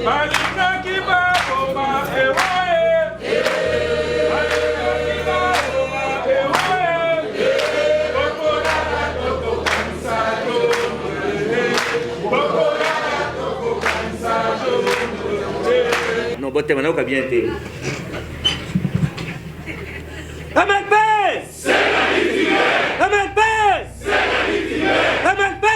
Non, bon, t'es maintenant bien été. MLP! C'est la victime! MLP! C'est la victime! MLP!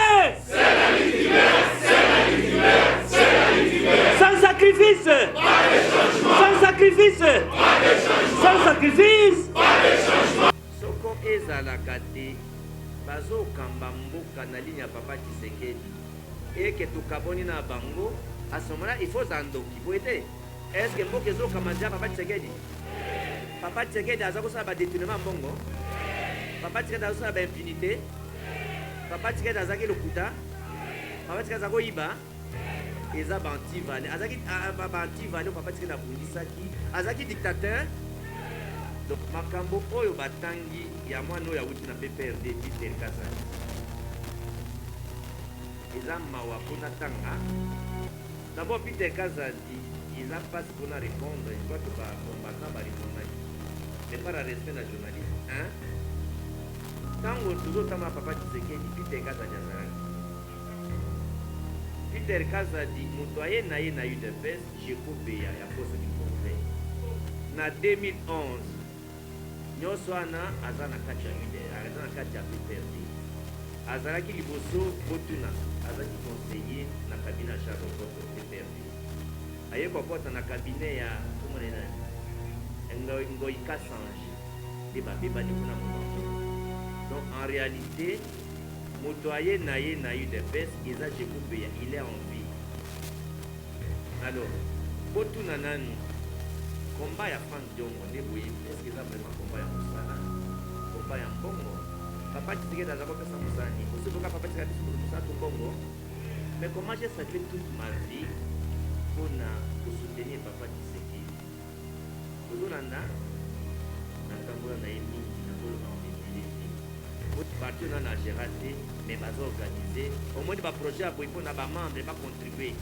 C'est la victime! C'est la victime! C'est la victime! Sans sacrifice! Pas de changement! Sans sacrifice! Pas de changement! Sans sacrifice! Pas de changement! Soko ezalaka te bazokamba mboka na ligne ya Papa Tshisekedi eke tokaboni na bango à ce moment-là il faut zandoki po ete est-ce que mboka ezokamba nzia Papa Tshisekedi Papa Tshisekedi aza kosala badétournement mbongo Papa Tshisekedi azosala baimpunité Papa Tshisekedi azaki lokuta Papa Tshisekedi aza koyiba eza bantivale azaki bantivale Papa Tshisekedi abundisaki azaki dictateur. Donc makambo oyo batangi ya mwana oyo awuti na PPRD Peter Kazadi eza mawa mpona tanga. D'abord Peter Kazadi eza mpasi mpona répondre je crois que bacombattant barépondaki mais par respect na journaliste ntango tozotanga Papa Tshisekedi Peter Kazadi azalaki Peter Kazadi moto aye na ye na UDPS Jekobeya ya Force du Progrès na 2011 nyonso wana aza na kati ya UDR aza na kati ya PPRD azalaki liboso botuna azalaki conseiller na cabinet ya Charles Okoto PPRD aye kokota na cabinet ya komonena Ngoyi Kasange nde babebani kuna mobango. Donc en réalité moto aye na ye na UDPS eza Jekobeya il est en vie. Alors botuna nani combat ya Frank Diongo nde boye est-ce que ça vraiment combat ya mosala combat ya mbongo Papa Tshisekedi aza kopesa mosala nini osoboka Papa Tshisekedi biso mosala to mbongo mais comment j'ai sacrifié toute ma vie mpona kosoutenir Papa Tshisekedi tozolanda na ntambola na ye mingi nakoloba mebeleli parti ona na gera te mais bazoorganize omoni baprojet ya boye mpona bamembre bacontribue.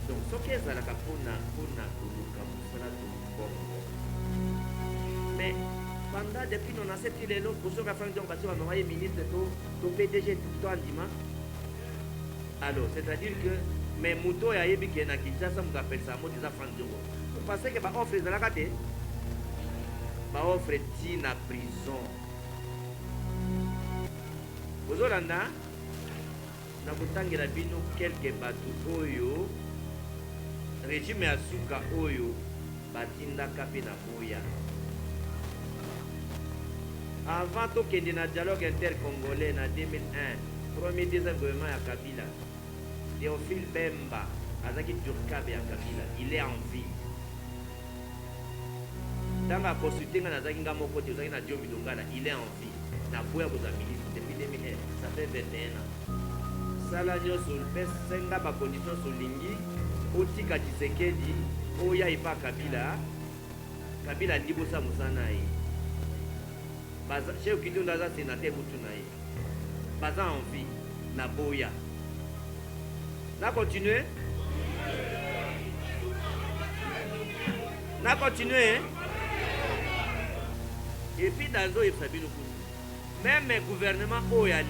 Donc soki ezalaka mpona koluka mosala to mais pendant depuis non accepté les lots pour ceux qui ont fait un envoyé ministre to PDG to andima alors c'est-à-dire que mais moto ya yebi ke na Kinshasa muto appelle ça mot des enfants djongo vous pensez que ba offre dans la carte ba offre ti na prison ozolanda na kotangira bino quelque batu oyo régime ya suka oyo batindaka mpe na boya avant tokende na dialogue intercongolais na 2001 premier deuxième gouvernement ya Kabila Théophile Bemba azaki turkabe ya Kabila il est en vie ntango akonsulte nga nazalaki nga moko te ozalaki na Diomi Dongala il est en vie na boya kozwa ministre depuis 2001 ça fait 21 ans sala nyonso mpe senga bacondition solingi otika Tshisekedi oya epa Kabila ndibosa mosana ye chef Kidondo aza sénateur mutu na ye baza en vie na boya na continuer et puis dans oyebisa bino kutu même gouvernement oyo ya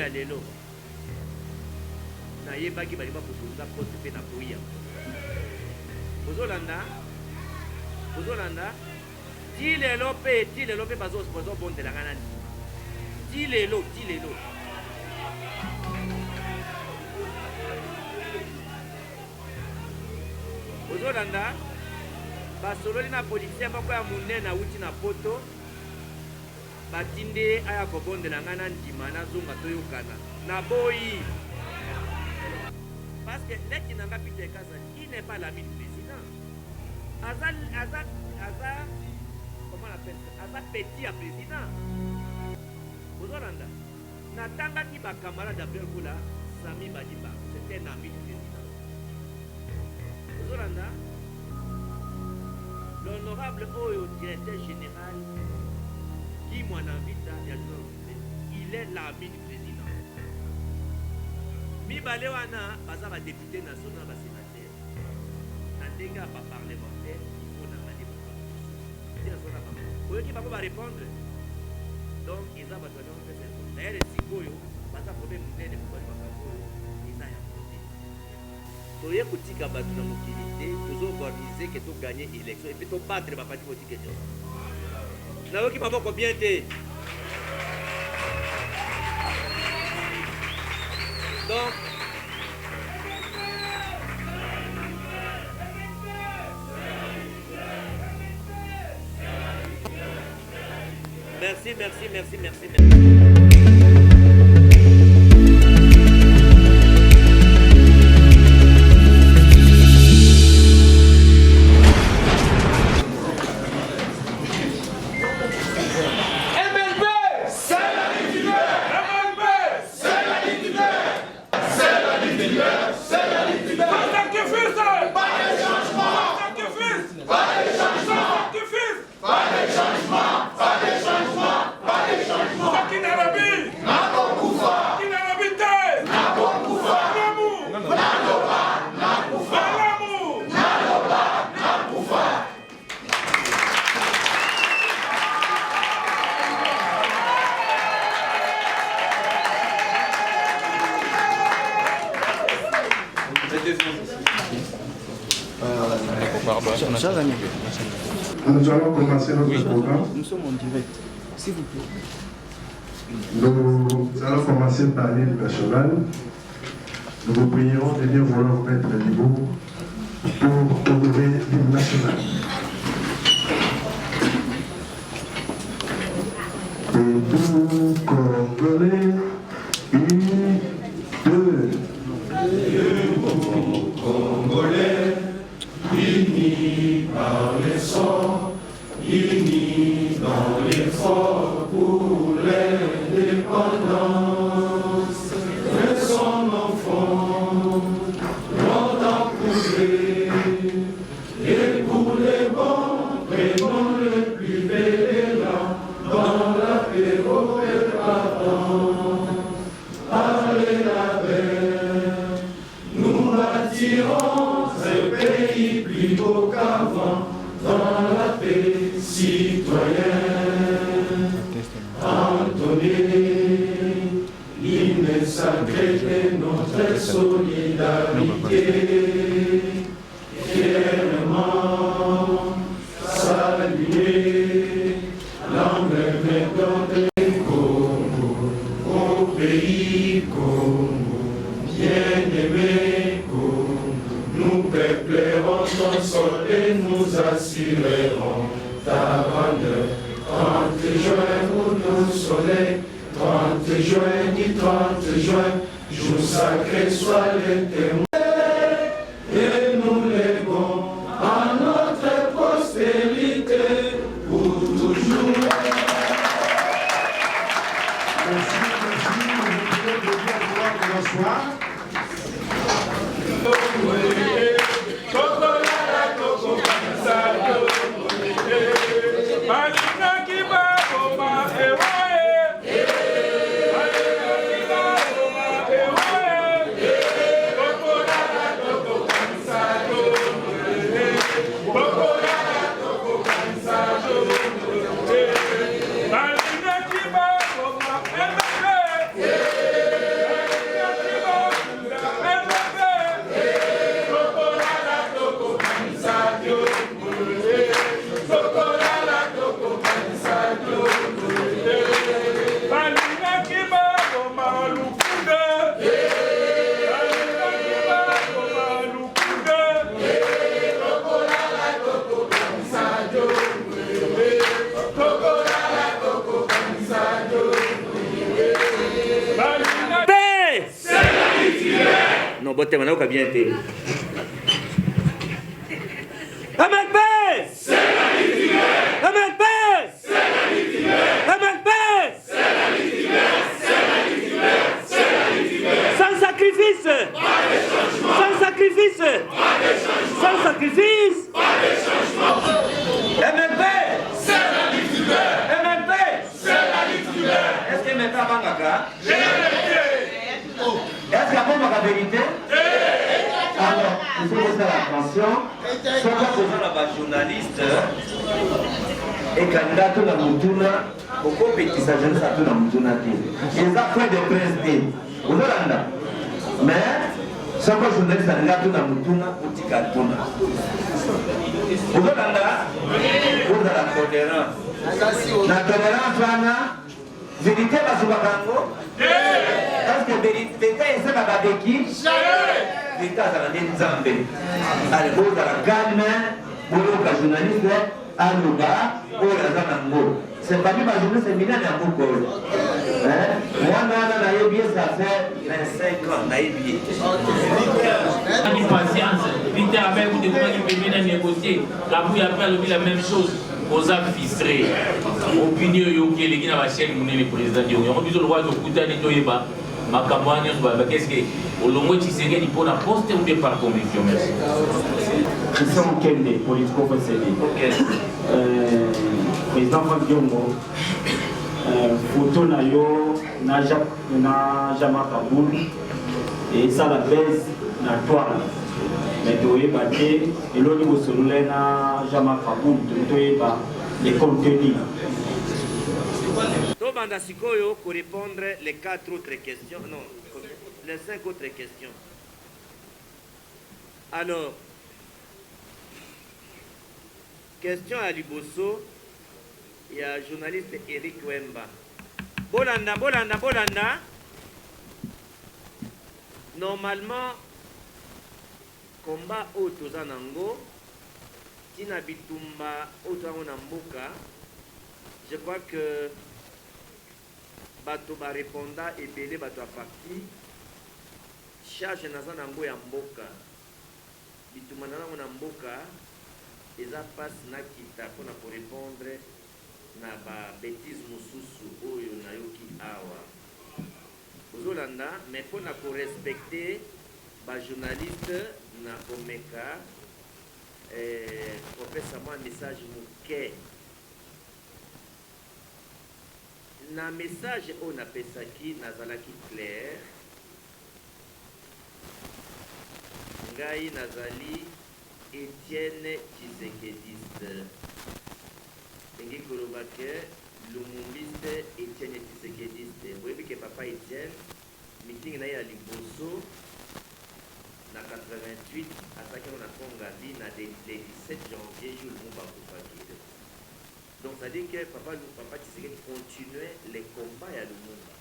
lelo nayebaki balinga kokonza poste mpe na boya ozolanda ti lelo mpe bazobondelanga nani ti lelo ozolanda basololi na politicien moko ya monene awuti na poto batinde aya kobondelanga na ndima nazonga toyokana na boyi parce que leki nanga Peter Kazadi il n'est pas l'ami du président comment on appelle ça aza petit à président ozolanda natangaki bacamarade Abel Koula Sami Badiba c'était un ami du président ozolanda l'honorable oyo directeur général Guy Mwanavita il est l'ami du président mibale wana baza ba député national ba sénateur na ndenge ba parlementaire il faut na mali ba dire ça na ba oyoki bango ba répondre donc ils ont besoin de faire ça d'ailleurs sikoyo baza problème munene pour ba makambo eza ya monte toye kotika bato na mokili te tozo organiser que to gagner élection et puis to battre ba parti politique nyonso nayoki maboko bien te. Donc, merci. Nous allons commencer notre programme. Nous sommes en direct, s'il vous plaît. Nous allons commencer par l'hymne national. Nous vous prierons de venir vouloir mettre debout pour honorer l'hymne national. Et tout Congolais, unis, deux. Congolais, unis par les sorts, unis dans l'effort pour l'indépendance. Et son enfant, longtemps couvé, et pour les bons, prenons le plus bel élan dans la paix au pardon. Allez la paix, nous bâtirons un pays plus beau qu'avant, dans la paix citoyenne. Entonner l'hymne sacré de notre solidarité, fièrement saluer l'emblème de Congo, au pays Congo, bien-aimé Congo, nous peuplerons ton sol et nous assurerons ta grandeur. 30 juin, pour nos soleils, 30 juin, du 30 juin, jour sacré soit le témoin. Et nous lèvons à notre prospérité pour toujours. Merci. Bonsoir. Non, bon, t'es maintenant bien été. MLP! C'est la Litimaire! MLP! C'est la Litimaire! MLP! C'est la Litimaire! C'est la Litimaire! C'est la Litimaire! Sans sacrifice! Pas de changement! Sans sacrifice! Pas de changement! Sans sacrifice! Pas de changement! MLP! C'est la Litimaire! MLP! C'est la Litimaire! Est-ce que maintenant Bangaka? Est-ce qu'il y a vérité? Alors, il faut faire attention. Ce qu'on faisait là-bas, journaliste, et candidat tout la moutuna, au petit jeunesse à tout la moutuna. Ils ont fait des presse. Vous avez mais, ce qu'on journaliste, candidat tout la moutuna, petit cartona. Vous avez la tolérance. La tolérance, vérité, va se voir. Est-ce que vérité, c'est pas avec qui? Vérité, ça va être Zambé. Allez, vous avez la calme, vous avez journaliste, Alouba, ou la Zanango. C'est pas lui, ma journée, c'est Milan et Amouko. Moi, ça fait 25 ans, naïbier. Patience, vite avec vous, de quoi il peut venir négocier. La bouille après, elle la même chose. Aux affistrés, opinion qui est les gens qui le président on dit le roi de Kouta Nitoyeba, ma campagne, qu'est-ce que au long de Tshisekedi pour la poste ou bien par conviction? Merci. Christian Kende, politico-conseiller. Président Fabiongo, photo na yo, na Jama Kaboul, et ça la baisse na toile. Mais tu es battu, et l'autre niveau sur le na Jama Kaboul, tu es battu les contenus. Tomanda Sikoyo pour répondre les 4 autres questions, non, les 5 autres questions. Alors, question à Liboso, il y a le journaliste Eric Wemba. Bolanda. Normalement, combat Otozanango, Tina Bitumba, Otozanamboka, je crois que Bato ba répondant et belé Bato a parti, charge Nazanango et Amboka. Bitumba Namboka, ils ont passé Nakita pour répondre na ba bêtise mususu oyo nayoki awa. Ozolanda, mais pour respecter ba journaliste na Omeka, professeur moi message mouké. Na message on a pesaki nazalaki clair. Ngai nazali Etienne Tshisekediste. Ngi Kolobake, Lumumbiste Etienne Tshisekediste. Vous voyez que papa Etienne, meeting na ya Liboso, na 88, attaqué on a Kongabi, na le 17 janvier, jour le Mouba Koufakide. Donc ça dit que papa Tshisekedi continuait les combats à Lumumba.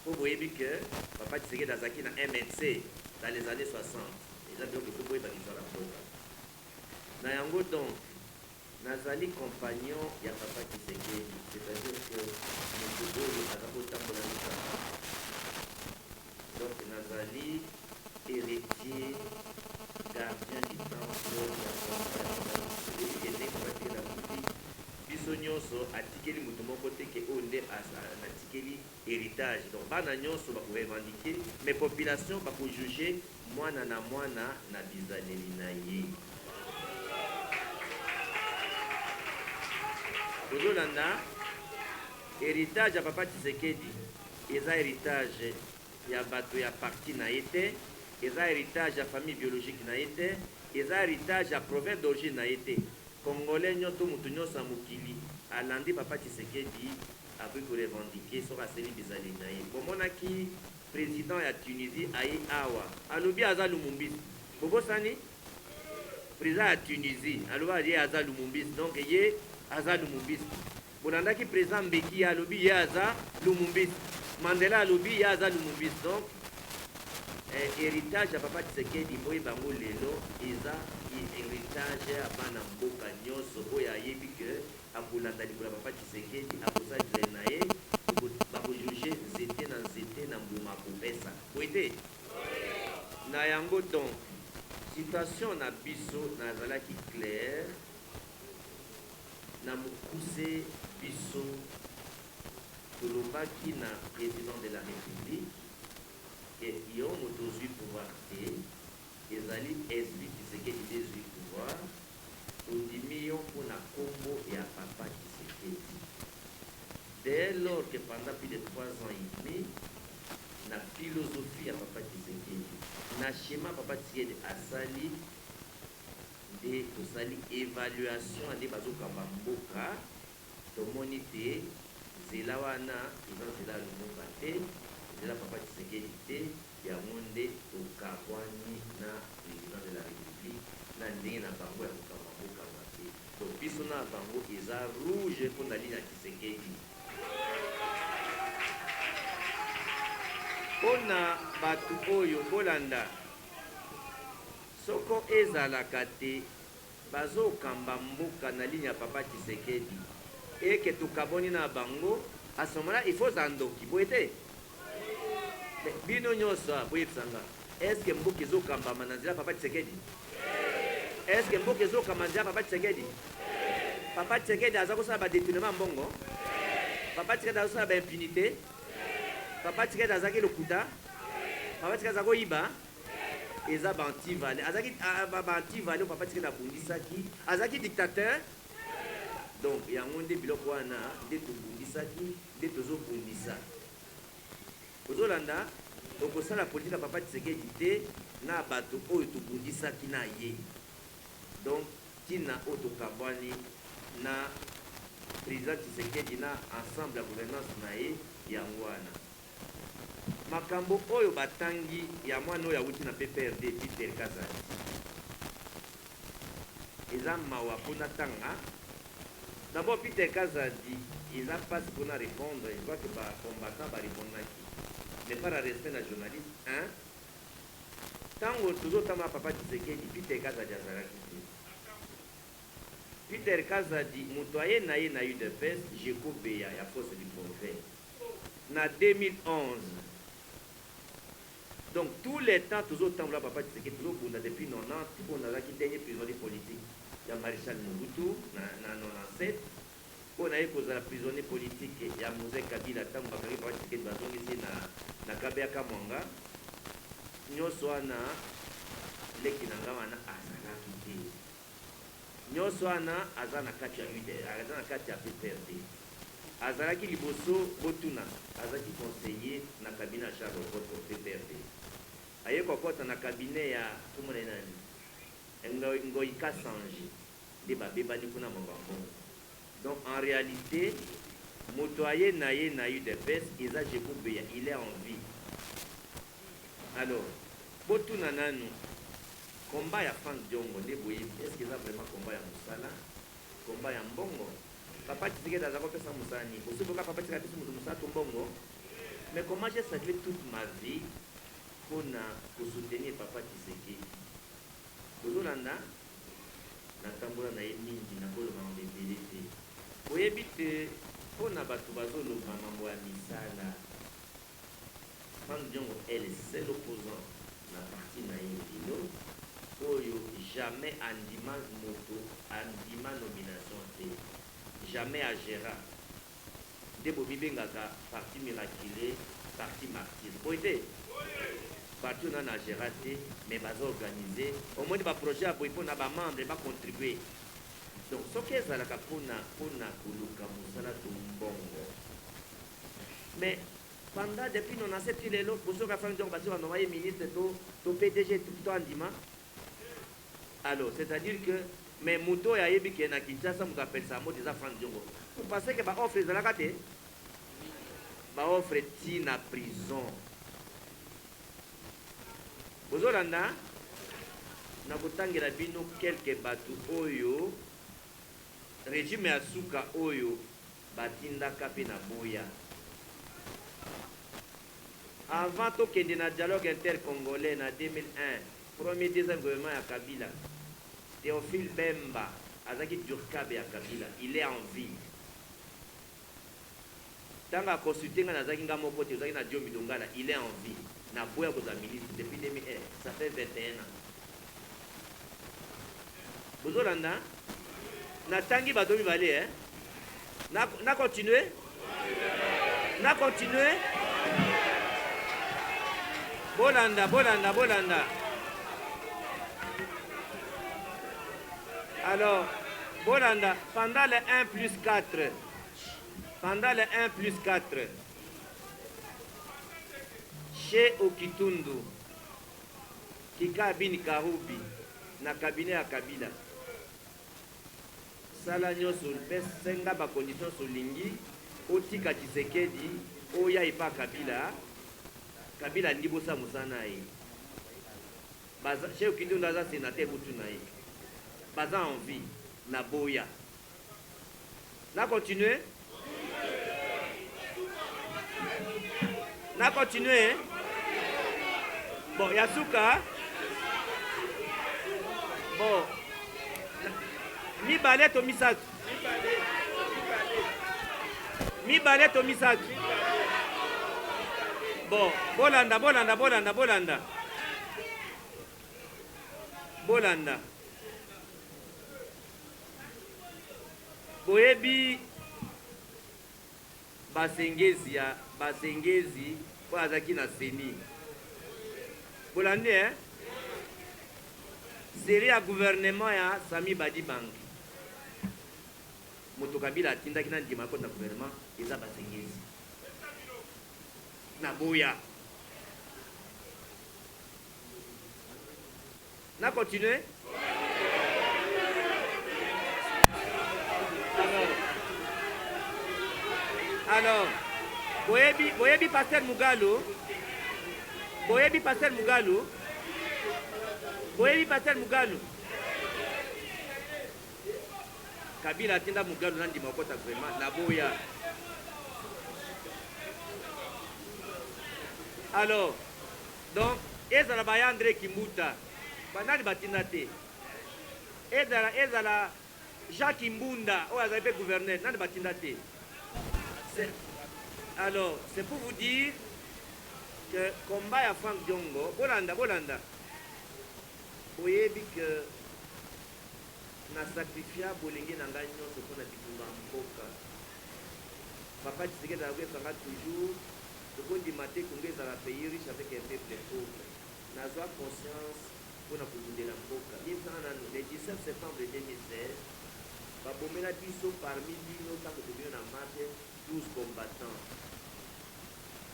Vous voyez que papa Tshisekedi a zaki na MNC dans les années 60. Ils ont dit que vous pouvez pas dire la programme. Na yango donc, nazali compagnon ya papa Tshisekedi, c'est-à-dire que nous donc nazali héritier, gardien du temple, biso nyonso atikeli mutu moko te ke oyo nde atikeli héritage. Donc bana nyonso bakorevendiquer, mais population bakojuge mwana na bizaleli na ye. Ozolanda, héritage ya papa Tshisekedi, eza héritage ya bato ya parti na ete, eza héritage ya famille biologique na ete, eza héritage ya province d'origine na ete. Congolais nyoto mutu nyonso ya mokili alandi papa Tshisekedi akoki korevendiquer soki aseli bizaleli na ye. Bomonaki président ya Tunisie aye awa alobi aza Lumumbisi. Bobosani président ya Tunisie alobi ye aza Lumumbisi, donc ye aza Lumumbisi. Bolandaki président Mbeki alobi ye aza Lumumbisi. Mandela alobi ye aza Lumumbisi. Donc héritage ya papa Tshisekedi boye bango lelo eza héritage ya bana mboka nyonso oyo ayebi ke akolanda likolo ya papa Tshisekedi akosalisa na ye bakojuge nzete na mbuma akopesa boye te na yango. Donc situation na biso nazalaki clair na mokuse biso tolobaki na président de la république et yo moto ozwi pouvoir te ezali ezwi Tshisekedi ezwi pouvoir ondimi yo mpona kombo ya papa Tshisekedi. Dès lors que pendant plus de 3 ans et demi na philosophie ya papa Tshisekedi na schéma papa Tshisekedi asali nde tosali évaluation nde bazokamba mboka tomoni te nzela wana eza nzela ya lumumba te nzela papa Tshisekedi te yango nde tokabwani na président de la république na ndenge na bango ya kokamba mbokanga te to biso na bango eza rouge mpo na ligne ya Tshisekedi mpona bato oyo bolanda soko ezalaka te bazokamba mboka na ligne ya papa Tshisekedi eke tokaboni na bango à ce moment là il faut zandoki boye te bino nyonso boyebisanga est ce que mboka ezokambama na nzela papa Tshisekedi est ce que mboka ezokamba nzela papa Tshisekedi papa Tshisekedi aza kosala badétournement mbongo papa Tshisekedi azosala baimpunité papa Tshisekedi azalaki lokuta papa Tshisekedi aza koyiba eza bantivale azalaki bantivale papa Tshisekedi abundisaki azalaki dictateur donc yango nde biloko wana nde tobundisaki nde tozobundisa ozolanda okosala politique ya papa Tshisekedi te na bato oyo tobundisaki na ye donc ntina oyo tokabwani na président Tshisekedi na ensemble ya gouvernance na ye yango wana makambo oyo batangi ya mwana oyo awuti na PPRD Peter Kazadi eza mawa mpona tanga d'abord Peter Kazadi eza mpasi mpona répondre je crois que bacombattant barépondaki mais par respect na journaliste ntango tozotama papa Tshisekedi Peter Kazadi azalaki te Peter Kazadi moto aye na ye na UDPS Jacob Beya ya force du progrès na 2011 donc tous les temps tozotambola papa Tshisekedi tozobunda depuis 90 mpo nazalaki dernier prisonnier politique ya maréchal Mobutu na 97 mpo na ye kozala prisonnier politique ya Mose Kabila ntango bakangi papa Tshisekedi bazongisi na Kabeka Mwanga nyonso wana leki na nga wana azalaki te nyonso wana aza na kati ya UDR aza na kati ya PPRD azalaki liboso botuna azalaki conseiller na cabinet ya Charles Okoto PPRD aye kokota na cabinet ya komona nani Ngoyi Kasanji nde babebani kuna makambo donc en réalité moto aye na ye na UDPS eza Jacob Beya il est en vie alors botuna nanu combat ya France Diongo nde boyebi est ce que eza vraiment combat ya mosala combat ya mbongo papa Tshisekedi aza kopesa mosala nini bosoboka papa Tshisekedi apesi moto mosala to mbongo mais comment j'ai sacrifié toute ma vie mpona kosoutenir papa Tshisekedi kozolanda natambola na ye mingi nakoloba ngo ebele te oyebi te mpona bato bazoloba mambo ya misala France Diongo est le seul opposant na parti na ye lelo oyo jamais andima moto andima nomination te jamais agera nde bomibengaka parti miraculé parti martyr boye te parti oyo nana agera te mais bazaorganize omoni baprojet ya boye mpona bamembre bacontribue donc soki ezalaka mpona koluka mosala to mbongo mais pendant depuis 97 ti lelo bosoka fami donc basi banoma ye ministre to PDG to andima alors c'est à dire que mais moto oyo ayebi ke na Kinshasa moto apelisa moto eza France Diongo vous pensez que baoffre ezalaka te baoffre ti na prison bozolanda na kotangela bino quelque bato oyo régime ya suka oyo batindaka mpe na boya avant tokende na dialogue intercongolais na 2001 premier deuxième gouvernement ya Kabila Théophile Bemba azaki Durkabe ya Kabila il est en vie tanga consulté nga nazaki nga moko te ozaki na Dio Midongala il est en vie na boya kozala ministre depuis 2001 ça fait 21 ans bozolanda natangi bato mibale na continuer bolanda alors bolanda pendant le 1 plus 4 chez Okitundu Kika Bin Karoubi na cabinet ya Kabila sala nyonso mpe senga bacondition solingi otika Tshisekedi oya epa Kabila Kabila ndibosa mosana ye baza chef Kindondo aza sénateur butu na ye baza en vie na boya na continuer bon yasuka bon mibale to misato bon bolanda boyebi basengezi po azaki na seni bolandi série ya gouvernement ya Sami Badibanga moto Kabila atindaki na ndima kota gouvernement eza basengezi na boya na continuer alors boyebi Pasteur Mugalo Kabila atinda Mugalo na ndima kota vraiment na boya alors donc ezala baya André Kimbuta banani batinda te ezala Jacques Mbunda oyo azali mpe gouverneur nani batinda te. Alors c'est pour vous dire que combat ya Frank Diongo bolanda oyebi que na sacrifia bolenge na ngai nyonso mpona bitumba mboka papa Tshisekedi akoyebisanga toujours tokondima te kongo ezala pays riche avec un peuple pauvre nazwa conscience mpona kobundela mboka yebisanga nano le 17 septembre 2016 babomela biso parmi bino ntango tobino na marche 12 combattants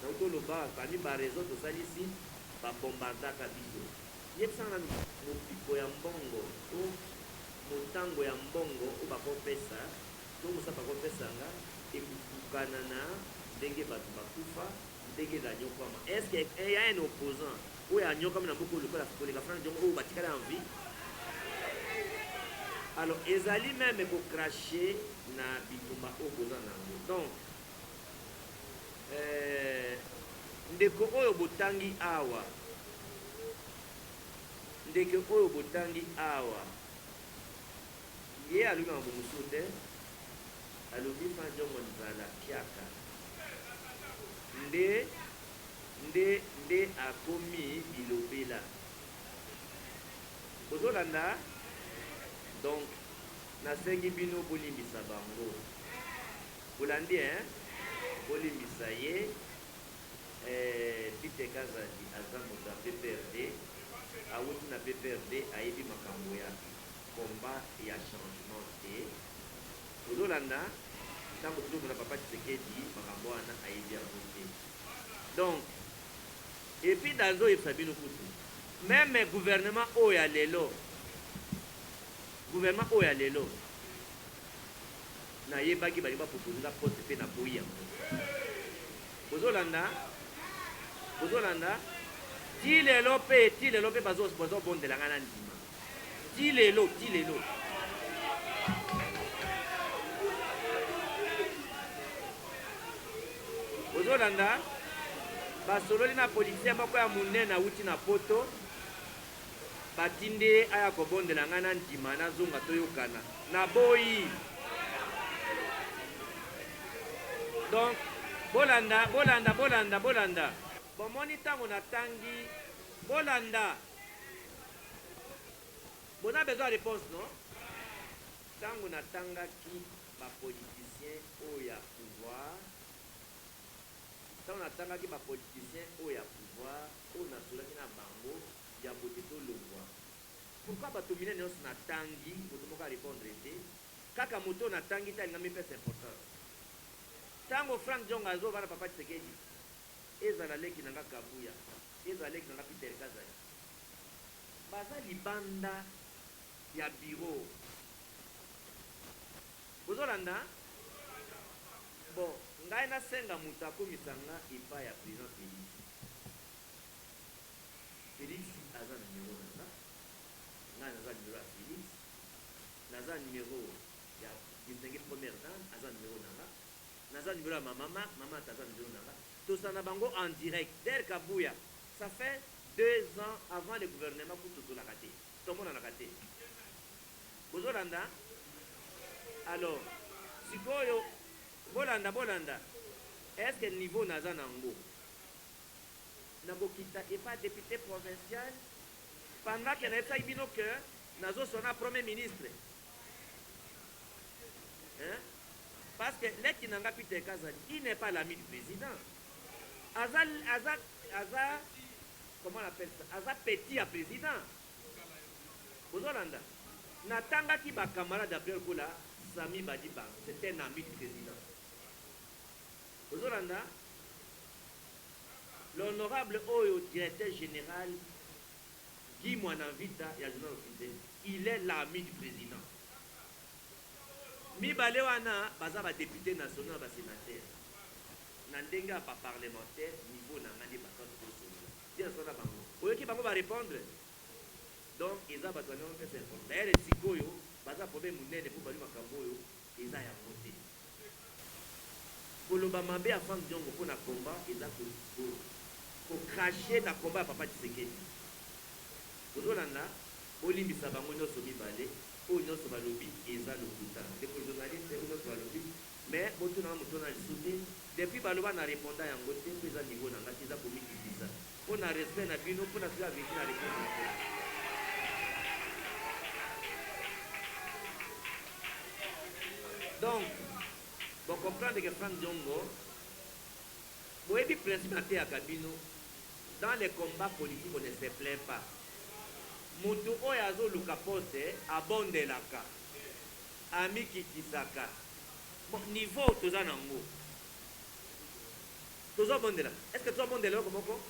donc toloba parmi barezo tosalisi babombardaka biso yebisanga nano mopiko ya mbongo to motango ya mbongo oyo bakopesa to mosa bakopesanga ekukana na ndenge bato bakufa ndenge elanyokwama estce ya un opposant oyo anyokwami na mboka lokola koleka Frank Diongo oyo batikala en vie. Alors ezali même ekokrache na bitumba oyo boza nango donc ndeko oyo botangi awa ye alobi na momusu te alobi Frank Diongo nzala piaka nde akomi bilobela kozolanda. Donc nasengi bino bolimbisa bango bolandi bolimbisa ye Peter Kazadi aza moto ya PPRD awuti na PPRD ayebi makambo ya combat ya changement te ozolanda ntango tozomona papa Tshisekedi makambo wana ayebi yango te. Donc epuis nazoyebisa bino kutu même gouvernement oyo ya lelo nayebaki balingi baproposinga poste mpe na boyi yango bozolanda ti lelo mpe bazobondela nga na ndima ti lelo bozolanda basololi na politicien moko ya monene awuti na poto batinde aya kobondela nga na ndima nazonga toyokana na boyi. Donc bolanda bomoni ntango natangi bolanda bona besoin de réponse non ntango natangaki bapoliticien oyo ya pouvoir oyo nasolaki na bango ya bote tolongwa pourquoi bato minene nyonso natangi moto moko arépondre te kaka moto natangi te alinga mipesa important ntango Frank Diongo azovana papa Tshisekedi ezala leki nanga Kabuya ezala leki nanga Peter Kazadi baza libanda ya bureau bozolanda bon ngai nasenga moto akomisanga epai ya président Félix aza na numéro na nga ngai naza numéro ya Félix naza numéro ya distingué première dame aza numéro na nga naza numéro ya mama aza numéro na nga tosana bango en direct der Kabuya ça fait 2 ans avant le gouvernement pour tozolaka te tomonanaka te bozolanda alors sikoyo bolanda est-ce que niveau naza nango nakokita epa député provincial pendant que nayebisaki bino que nazosona premier ministre hein? Parce que leki nanga Peter Kazadi il n'est pas l'ami du président aza comment on appelle ça aza petit à président bozolanda natangaki bacamarade après kola Sami Badiba c'était un ami du président bozolanda l'honorable Oyo directeur général Guy Mwanavita ya journal officiel il est l'ami du président mibale wana baza ba député national ba sénateur na ndenge ya parlementaire niveau na ngandi bakati kosolola dia sona bango oyoki bango ba répondre donc eza bato wana on fait important d'ailleurs sikoyo baza problème munene po bali makambo oyo eza ya mote koloba mabe ya Frank Diongo mpona combat eza kocrache na combat ya Papa Tshisekedi ozolanda olimbisa bango nyonso mibale oyo nyonso balobi eza lokuta ndeko journaliste oyo nyonso balobi mais botuna moto na lisu te depuis baloba na réponda yango te mpo eza niveau na ngati eza komikitisa mpo na respect na bino mpo na sila vérité na réponse na te donc bon comprendre que Frank Diongo boyebi principe na te ya kabino dans les combats politiques on ne se plaint pas mutu oyo azoluka poste abondelaka amikitisaka bon niveau toza nango tozobondela est ce que tozobondela yoko moko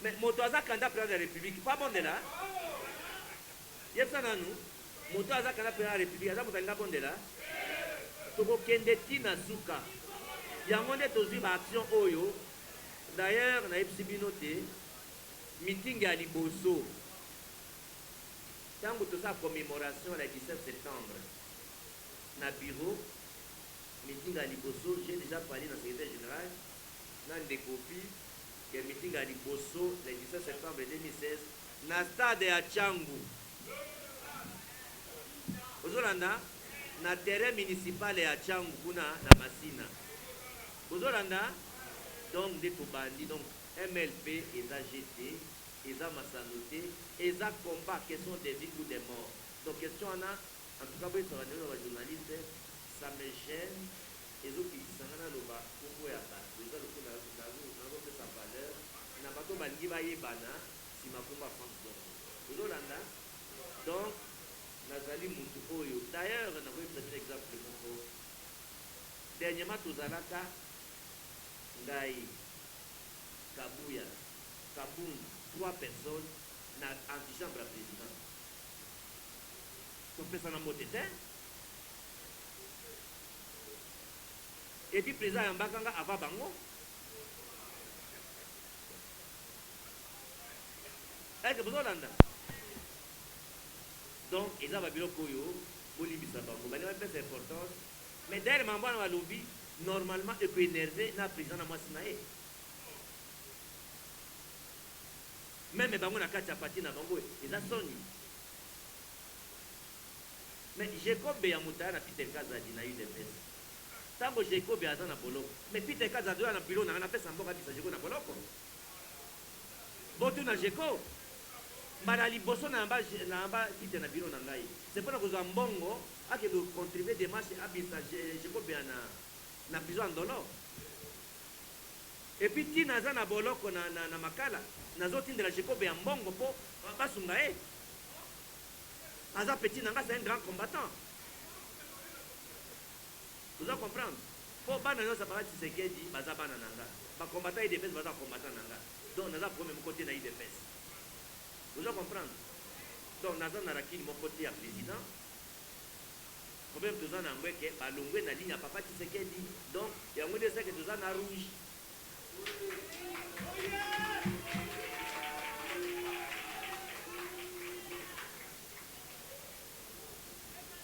mais moto aza candidat président de la république po abondela yebisa nanu moto aza candidat président de la république aza moto alinga abondela tokokende ntina suka yango nde tozwi baaction oyo d'ailleurs nayebisi bino te meeting ya liboso ntango tosala commémoration ya 17 septembre na bureau meeting ya liboso j'ai déjà parlé na secrétaire général na ndekopi ya meeting ya liboso le 17 septembre 2016 na stade ya Changu ozolanda na terrain municipal ya Changu kuna na Masina ozolanda donc nde tobandi donc MLP eza GT eza masanote eza combat question des vies ou des morts donc question wana en tout cas boye ça va dire aux journalistes ça me gêne ezokitisa na loba kombo ya bato eza lokola nazopesa valeur na bato balingi bayebana nsima kombo ya France Dongo ozolanda donc nazali mutu oyo d'ailleurs nakoyebisa bino exemple moko dernièrement tozalaka ngai Kabuya, Kaboum, 3 personnes na antichambre à président. On fait ça dans mon tête. Et puis président Yambakanga ava bango. Est-ce que vous avez donc, ils ont bilo koyo, bolibisa bango. Bali va faire importance. Mais derrière mambo na lobby, normalement il peut énerver na président na Masinae. Même bango na kati ya parti na bango eza soni mais Jacob ya mutaya na Peter Kazadi na UDPS tango Jacob aza na boloko mais Peter Kazadi na bilo na pesa mboka bisa Jacob na boloko botu na Jacob mbala liboso na amba Peter na bilo na ngai c'est pour kozwa mbongo ake do contribuer des marches abisa Jacob na prison ndolo et puis tina aza na boloko na makala nazotindela Jacob ya mbongo mpo basunga ye aza petit nanga c'est un grand combattant vous allez comprendre po bana nyonso baka Tshisekedi baza bana nanga bacombattant IDPS baza combattant nanga donc naza premier côté na IDPS Vous allez comprendre. Donc, Nazan Naraki, de mon côté, à président. Problème de zone en que Balongwe n'a dit, papa qui se dit. Donc, il y a un des que tu as rouge.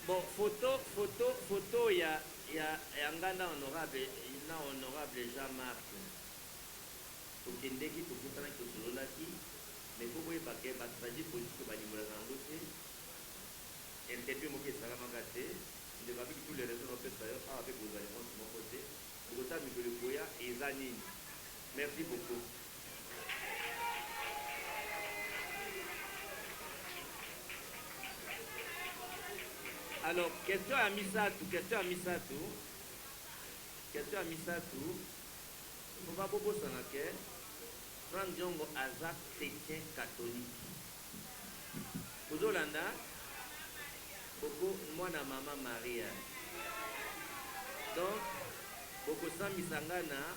Bon, photo, il y a un gars honorable Jean-Marc. Pour qu'il y ait qui mais vous voyez pas que la stratégie politique va nous lancer. Interview moqué ça va m'agacer. Il ne va pas tous les raisons de faire ça avec vos éléments de mon côté. Pour ça, nous le voyons et Zanine. Merci beaucoup. Alors, question à Misatou. Il ne faut pas beaucoup s'en inquiéter. Franck Diongo Azak, chrétien catholique. Aux Hollanda, beaucoup moi na maman Maria. Donc, beaucoup sans misangana,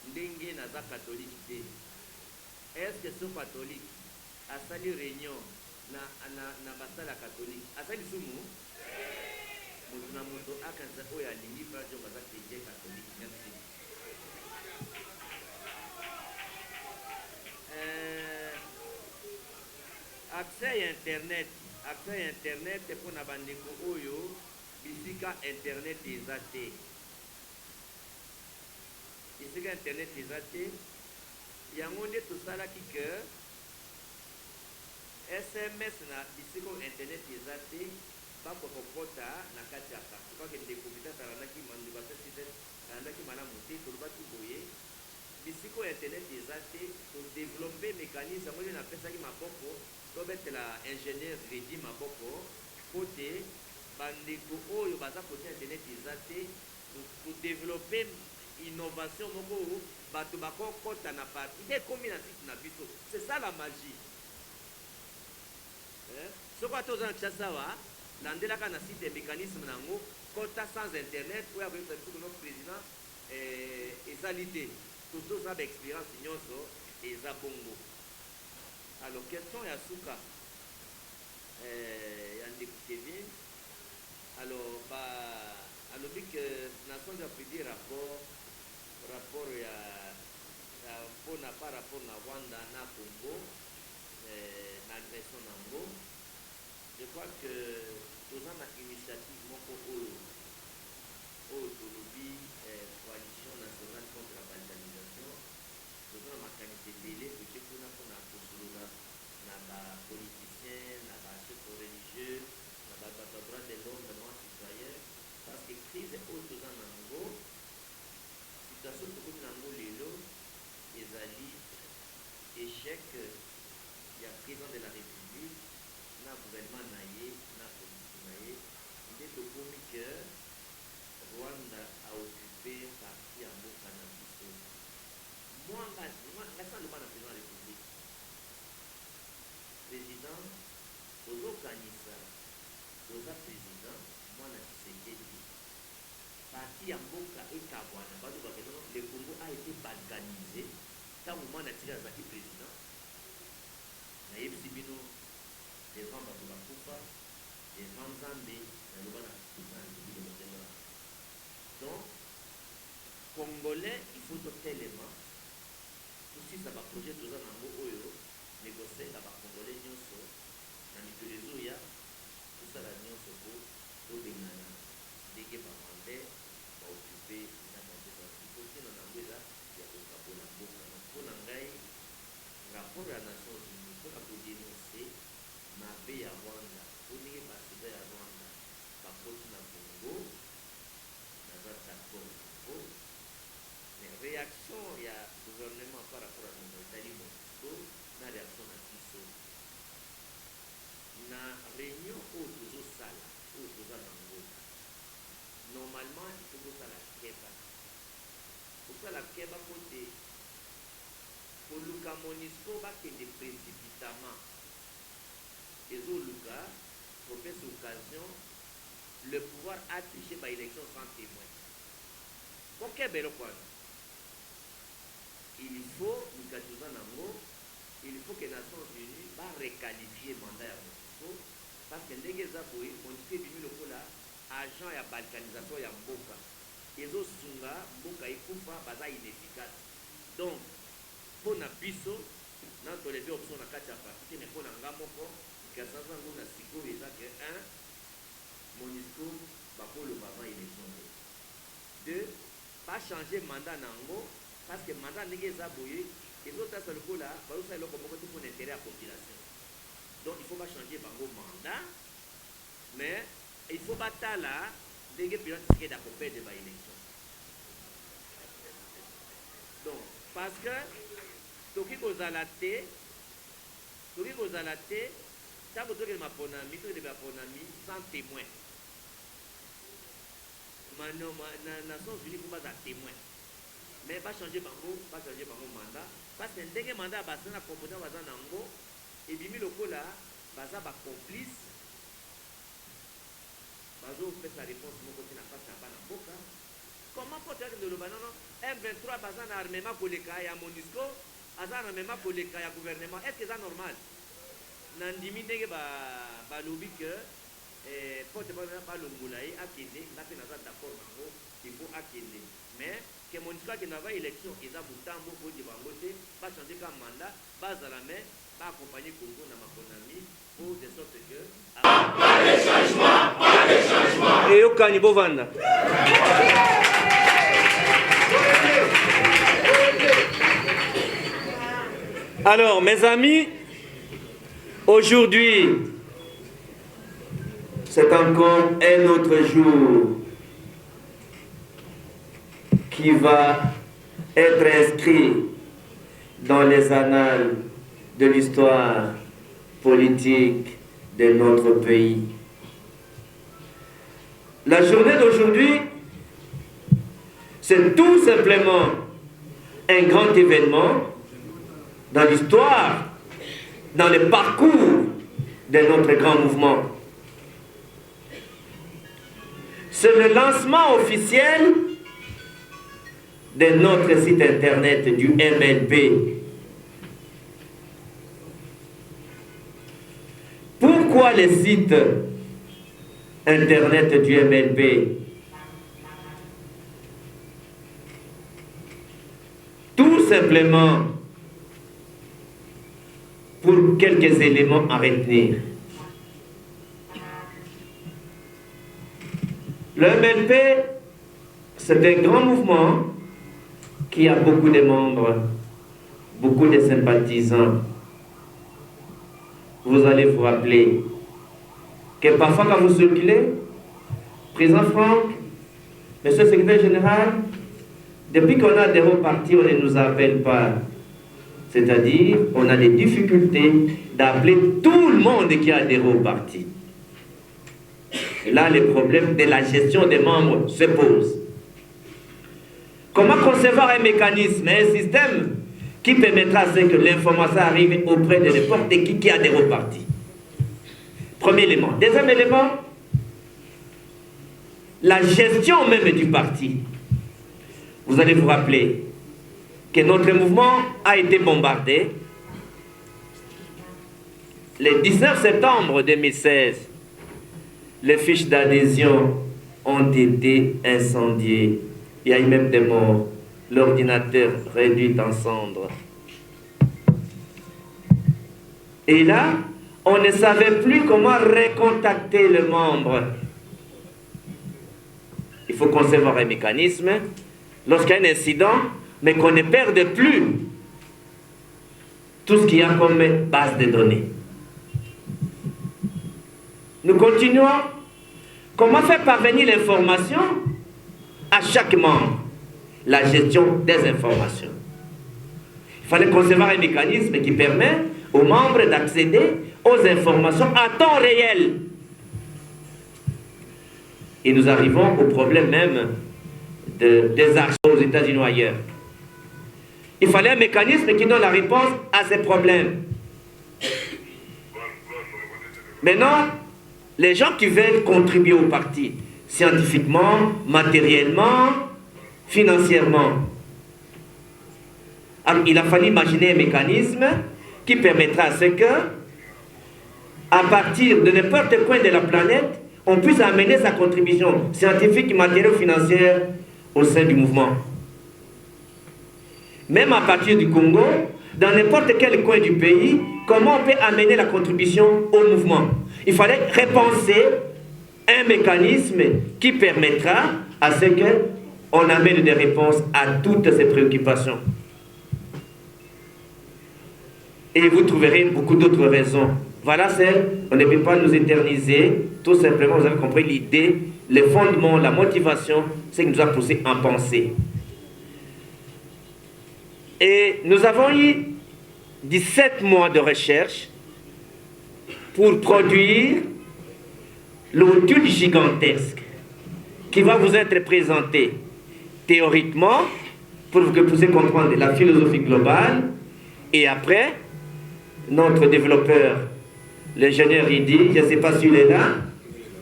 ndenge naza catholique. Est-ce que ce catholique a sali réunion na basala catholique? A sali sumu? Mutuna moto akanza oya lingi Franck Diongo Azak, chrétien catholique. Merci. Accès à internet pour na bandeko oyo bisika internet ezate yango nde tosalaki ke SMS na bisika internet ezate bakokokota na kati ya parti kwake ndeko bita talandaki mandu basasite talandaki malamu te tolobaki boye bisiko internet ezate todévelopper mécanisme yango nde napesaki maboko tobetela ingénieur Redi Maboko côté bandeko oyo baza côté internet ezate pour développer innovation moko bato bakokota na parti nde ekomi na site na biso. C'est ça la magie. Soko ata oza na Kinshasa awa landelaka na site ya mécanisme nango kota sans internet oyo akoyebisa biso kono président ezali te toza baexpérience nyonso eza bongo. Alors, question ya Souka, Yannick Kevin. Alors, alors que nation a pris des rapport par rapport à Rwanda, na Congo, l'agression Nango. Je crois que nous avons une initiative Tolobi, coalition nationale contre la balkanisation. Nous avons une qualité délai pour que nous na politiciens, na chefs religieux, na droit de l'homme, na citoyen, parce que crise est autre dans Nango, situation de Nango lelo, ezali échec, il y a président de la République, na gouvernement naïe, na politique naïe, il est au que Rwanda a occupé partie en Boka na Biso. Moi, je suis le président de la République. Président, Ozo Kanisa, Oza président, moi na Tshisekedi. Parti ya Mboka et Kabwana, le Congo a été balkanisé. Tant que moi na tiré Azaki président, na Yepsibino, les gens de Bakufa, les gens Zambé, na Lobana, donc, Congolais, il faut tout élément. Tout si ça va projet tout ça dans le Oyo. Négocier la Congolais nyonso na mikolo ezoya tosala nyonso po tobengana ndenge bamande baokupe na bandeto biso ntina nango eza ya kokabola mboka mpo na ngai rapport ya Nations Unies mpona kodenonse mabe ya Rwanda po ndenge basoda ya Rwanda bakoti na Congo naza d'accord po mais réaction ya gouvernement par rapport à nos etali mosusu na réaction na biso na réunion oyo tozosala oyo toza nango normalement tozosala keba kosala keba po te koluka MONUSCO bakende précipitamment ezoluka kopesa occasion le pouvoir afficher baélection sans témoin kokeba eloko wana il faut mikatoza nango il faut que Nations Unies va qualifier mandat ya Monisco parce que ndenge eza boye Monisco ebimi lokola agent ya balkanisation ya mboka ezosunga mboka ekufa baza inefficace donc mpo na biso na toleve option na kati ya parti te mais mpo na nga moko kasasa ngo na sikoyo eza ke 1 Monisco bakoloba avant élection 2 pas changer mandat nango parce que mandat ndenge eza boye ezotasa lokola bazosala eloko moko te mpona intérêt ya population donc il faut pas changer bango mandat mais il faut batala ndenge président Tshisekedi akoperde baélection donc parce que toki kozala te ntango tokende maponami sans témoin na Nations Unies mpo baza témoin mais bachanger bango mandat parce que ndenge mandat basala na composant baza nango ebimi lokola baza bacomplice bazopesa réponse moko te na face ya bana mboka comment po toyakende oloba nono M23 baza na armement koleka ya Monisco aza na armement koleka ya gouvernement est ce que eza normal na ndimi ndenge balobi ke pote balongola ye akende nga mpe naza d'accord nango il faut akende mais ke Monisco akende ava élection eza butambo podi bango te bachange ka mandat bazala me baakompagne Congo na makonami pour de sorte que eyokani bovanda alors mes amis, aujourd'hui c'est encore un autre jour qui va être inscrit dans les annales de l'histoire politique de notre pays. La journée d'aujourd'hui, c'est tout simplement un grand événement dans l'histoire, dans le parcours de notre grand mouvement. C'est le lancement officiel de notre site internet du MLP. Pourquoi le site internet du MLP? Tout simplement pour quelques éléments à retenir. Le MLP, c'est un grand mouvement qui a beaucoup de membres, beaucoup de sympathisants. Vous allez vous rappeler que parfois quand vous circulez, Président Franck, Monsieur le Secrétaire Général, depuis qu'on a des repartis, on ne nous appelle pas. C'est-à-dire, on a des difficultés d'appeler tout le monde qui a des repartis. Et là, le problème de la gestion des membres se pose. Comment concevoir un mécanisme, un système qui permettra à ce que l'information arrive auprès de n'importe qui a des repartis? Premier élément. Deuxième élément, la gestion même du parti. Vous allez vous rappeler que notre mouvement a été bombardé le 19 septembre 2016. Les fiches d'adhésion ont été incendiées. Il y a eu même des morts. L'ordinateur réduit en cendres. Et là, on ne savait plus comment recontacter le membre. Il faut concevoir un mécanisme. Lorsqu'il y a un incident, mais qu'on ne perde plus tout ce qu'il y a comme base de données. Nous continuons. Comment faire parvenir l'information à chaque membre? La gestion des informations. Il fallait concevoir un mécanisme qui permet aux membres d'accéder aux informations à temps réel. Et nous arrivons au problème même des actions aux États-Unis ou ailleurs. Il fallait un mécanisme qui donne la réponse à ces problèmes. Maintenant, les gens qui veulent contribuer au parti, scientifiquement, matériellement, financièrement, alors il a fallu imaginer un mécanisme qui permettra à ce que à partir de n'importe quel coin de la planète, on puisse amener sa contribution scientifique, matérielle, financière au sein du mouvement. Même à partir du Congo, dans n'importe quel coin du pays, comment on peut amener la contribution au mouvement? Il fallait repenser un mécanisme qui permettra à ce qu'on amène des réponses à toutes ces préoccupations. Et vous trouverez beaucoup d'autres raisons. Voilà on ne peut pas nous éterniser. Tout simplement, vous avez compris l'idée, le fondement, la motivation, c'est ce qui nous a poussé à penser. Et nous avons eu 17 mois de recherche pour produire l'étude gigantesque qui va vous être présentée théoriquement pour que vous puissiez comprendre la philosophie globale. Et après, notre développeur, l'ingénieur Ridi, je ne sais pas s'il est là.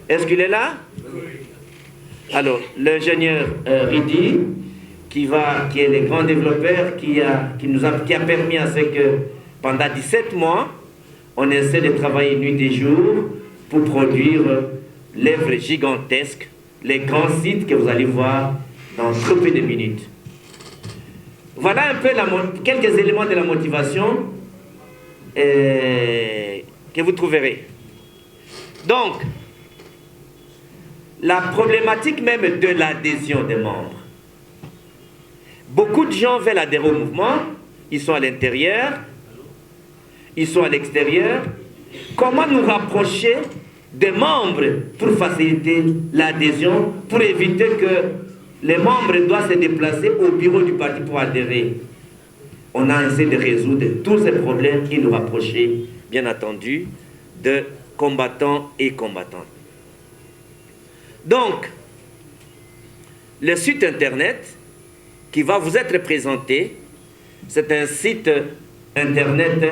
Est-ce qu'il est là? Alors, l'ingénieur Ridi, qui est le grand développeur, qui a permis à ce que pendant 17 mois, on essaie de travailler nuit et jour pour produire l'œuvre gigantesque, les grands sites que vous allez voir dans trop peu de minutes. Voilà un peu quelques éléments de la motivation que vous trouverez. Donc, la problématique même de l'adhésion des membres. Beaucoup de gens veulent adhérer au mouvement, ils sont à l'intérieur, ils sont à l'extérieur. Comment nous rapprocher des membres pour faciliter l'adhésion, pour éviter que les membres doivent se déplacer au bureau du parti pour adhérer? On a essayé de résoudre tous ces problèmes et nous rapprocher, bien entendu, de combattants et combattantes. Donc, le site internet qui va vous être présenté, c'est un site internet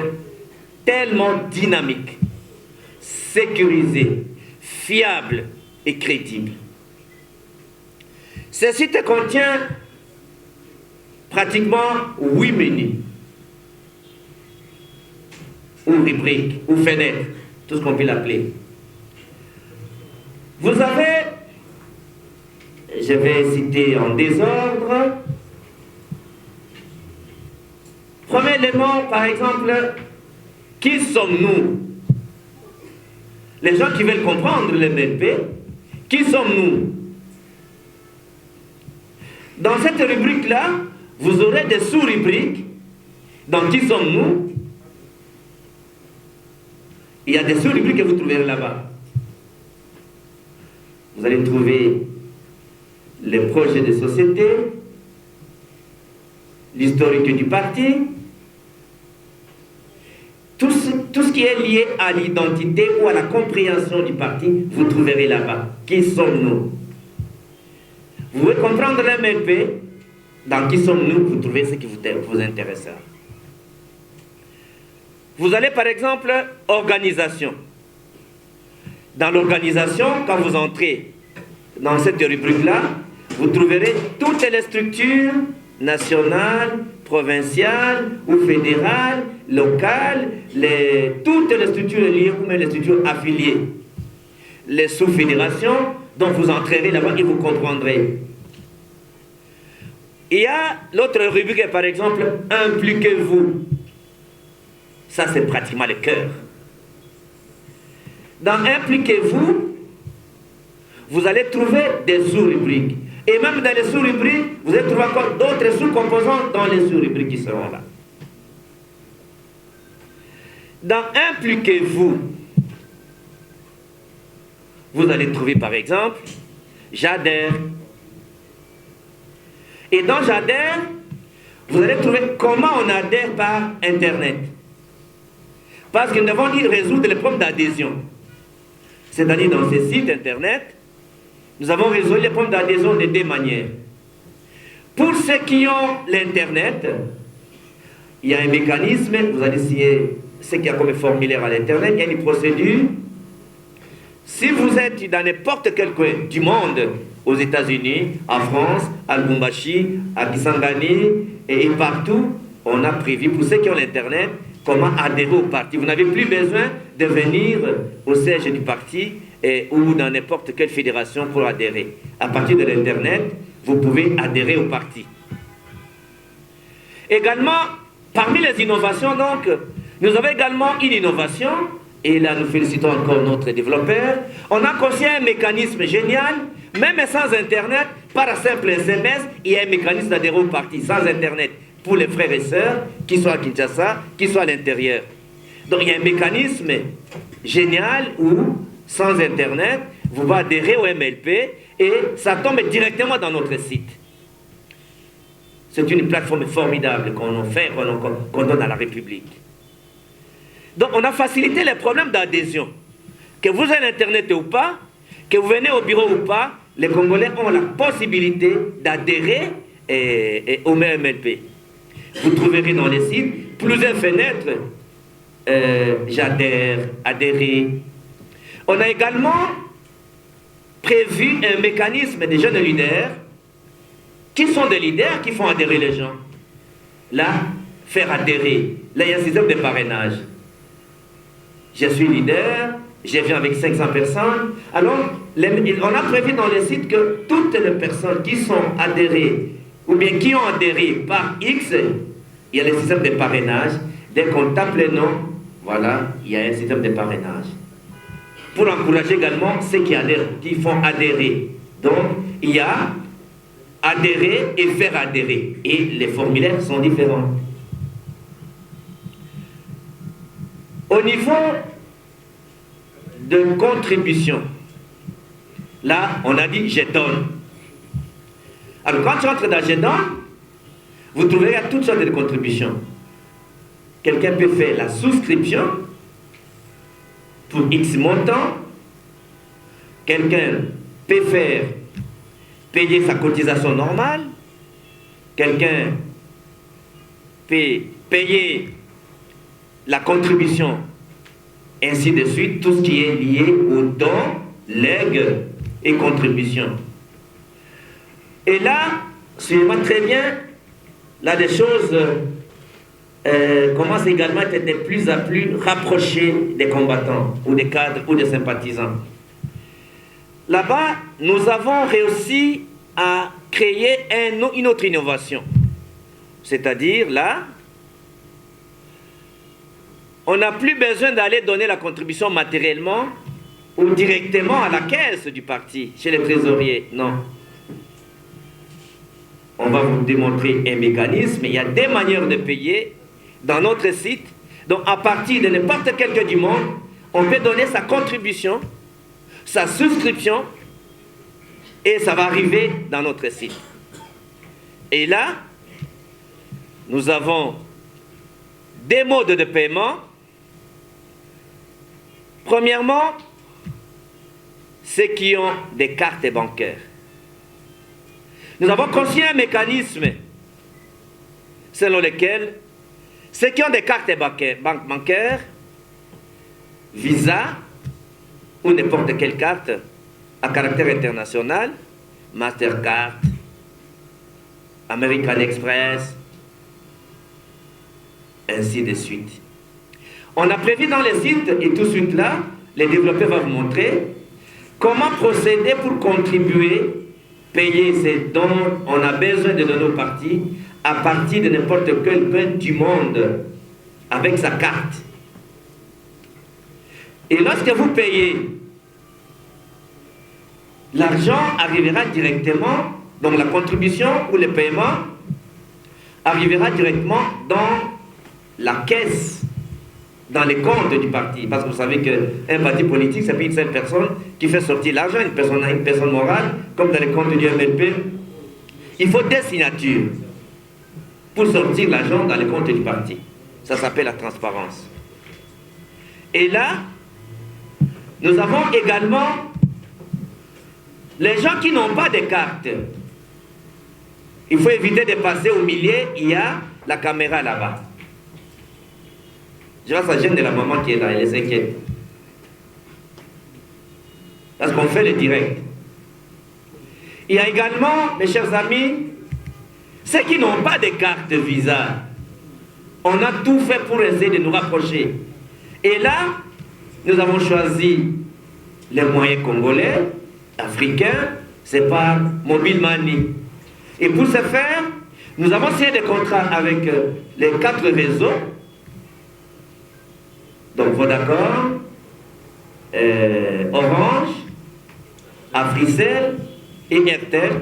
tellement dynamique, sécurisé, fiable et crédible. Ce site contient pratiquement 8 menus, ou rubriques, ou fenêtres, tout ce qu'on peut l'appeler. Vous avez, je vais citer en désordre, premier élément, par exemple, qui sommes-nous? Les gens qui veulent comprendre le MLP, qui sommes-nous? Dans cette rubrique-là, vous aurez des sous-rubriques. Dans qui sommes-nous? Il y a des sous-rubriques que vous trouverez là-bas. Vous allez trouver les projets de société, l'historique du parti, tout ce qui est lié à l'identité ou à la compréhension du parti, vous trouverez là-bas. Qui sommes-nous? Vous pouvez comprendre l'MLP, dans qui sommes-nous, vous trouvez ce qui vous intéresse. Vous allez par exemple, organisation. Dans l'organisation, quand vous entrez dans cette rubrique-là, vous trouverez toutes les structures nationales, provinciales ou fédérales, locales, toutes les structures liées ou même les structures affiliées. Les sous-fédérations, dont vous entrerez là-bas et vous comprendrez. Il y a l'autre rubrique, par exemple, impliquez-vous. Ça, c'est pratiquement le cœur. Dans impliquez-vous, vous allez trouver des sous-rubriques. Et même dans les sous-rubriques, vous allez trouver encore d'autres sous-composants dans les sous-rubriques qui seront là. Dans impliquez-vous, vous allez trouver par exemple j'adhère. Et dans j'adhère, vous allez trouver comment on adhère par Internet. Parce que nous devons résoudre les problèmes d'adhésion. C'est-à-dire dans ces sites Internet, nous avons résolu les problèmes d'adhésion de deux manières. Pour ceux qui ont l'Internet, il y a un mécanisme, vous allez essayer ce qu'il y a comme formulaire à l'Internet, il y a une procédure. Si vous êtes dans n'importe quel coin du monde, aux États-Unis, en France, à Lubumbashi, à Kisangani et partout, on a prévu, pour ceux qui ont l'Internet, comment adhérer au parti. Vous n'avez plus besoin de venir au siège du parti ou dans n'importe quelle fédération pour adhérer. À partir de l'Internet, vous pouvez adhérer au parti. Également, parmi les innovations, donc, nous avons également une innovation, et là nous félicitons encore notre développeur. On a conçu un mécanisme génial, même sans Internet, par un simple SMS, il y a un mécanisme d'adhérer au parti, sans Internet, pour les frères et sœurs, qui soient à Kinshasa, qui soient à l'intérieur. Donc il y a un mécanisme génial où, sans Internet, vous pouvez adhérer au MLP et ça tombe directement dans notre site. C'est une plateforme formidable qu'on fait, qu'on donne à la République. Donc on a facilité les problèmes d'adhésion. Que vous ayez Internet ou pas, que vous venez au bureau ou pas, les Congolais ont la possibilité d'adhérer au MLP. Vous trouverez dans les sites plusieurs fenêtres. J'adhère, adhérer. On a également prévu un mécanisme des jeunes leaders qui sont des leaders qui font adhérer les gens. Là, faire adhérer. Là, il y a un système de parrainage. Je suis leader, je viens avec 500 personnes. Alors, on a prévu dans les sites que toutes les personnes qui sont adhérées ou bien qui ont adhéré par X, il y a le système de parrainage. Dès qu'on tape les noms, voilà, il y a un système de parrainage. Pour encourager également ceux qui adhèrent, qui font adhérer. Donc, il y a adhérer et faire adhérer. Et les formulaires sont différents. Au niveau de contribution, là, on a dit « je donne ». Alors, quand tu entres dans « je donne », vous trouverez toutes sortes de contributions. Quelqu'un peut faire la souscription pour X montant. Quelqu'un peut faire payer sa cotisation normale. Quelqu'un peut payer la contribution, ainsi de suite, tout ce qui est lié aux dons, legs et contributions. Et là, suivez-moi très bien, là des choses commencent également à être de plus en plus rapprochées des combattants, ou des cadres, ou des sympathisants. Là-bas, nous avons réussi à créer une autre innovation. C'est-à-dire, là, on n'a plus besoin d'aller donner la contribution matériellement ou directement à la caisse du parti, chez les trésoriers. Non. On va vous démontrer un mécanisme. Il y a des manières de payer dans notre site. Donc, à partir de n'importe quel lieu du monde, on peut donner sa contribution, sa souscription, et ça va arriver dans notre site. Et là, nous avons des modes de paiement. Premièrement, ceux qui ont des cartes bancaires. Nous avons conçu un mécanisme selon lequel ceux qui ont des cartes bancaires, Visa ou n'importe quelle carte à caractère international, Mastercard, American Express, ainsi de suite. On a prévu dans les sites, et tout de suite là, les développeurs vont vous montrer comment procéder pour contribuer, payer ces dons, on a besoin de donner au parti, à partir de n'importe quel point du monde, avec sa carte. Et lorsque vous payez, l'argent arrivera directement, donc la contribution ou le paiement arrivera directement dans la caisse, dans les comptes du parti. Parce que vous savez qu'un parti politique, c'est pas une seule personne qui fait sortir l'argent, une personne morale, comme dans les comptes du MLP. Il faut des signatures pour sortir l'argent dans les comptes du parti. Ça s'appelle la transparence. Et là, nous avons également les gens qui n'ont pas de carte. Il faut éviter de passer au milieu, il y a la caméra là-bas. Je vois ça gêne de la maman qui est là, elle s'inquiète. Parce qu'on fait le direct. Il y a également, mes chers amis, ceux qui n'ont pas de carte Visa. on a tout fait pour essayer de nous rapprocher. Et là, nous avons choisi les moyens congolais, africains, c'est par Mobile Money. Et pour ce faire, nous avons signé des contrats avec les 4 réseaux, donc Vodacom, Orange, Africell et Airtel,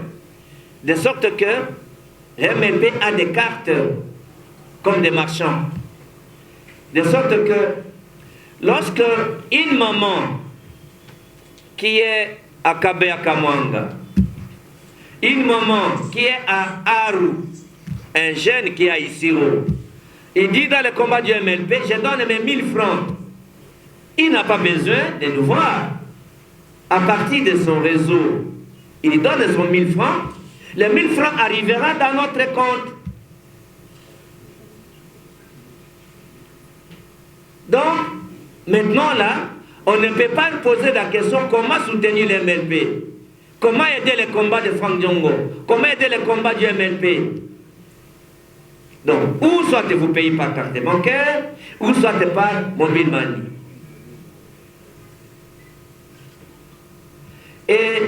de sorte que MLP a des cartes comme des marchands. De sorte que lorsque une maman qui est à Kabé à Kamwanga, une maman qui est à Aru, un jeune qui est à Isiro, il dit dans le combat du MLP, je donne mes 1000 francs. Il n'a pas besoin de nous voir. À partir de son réseau, il donne son 1000 francs. Les 1000 francs arriveront dans notre compte. Donc, maintenant là, on ne peut pas poser la question comment soutenir les MLP, comment aider les combats de Franck Diongo, comment aider les combats du MLP. Donc, ou soit vous payez par carte bancaire, ou soit par Mobile Money. Et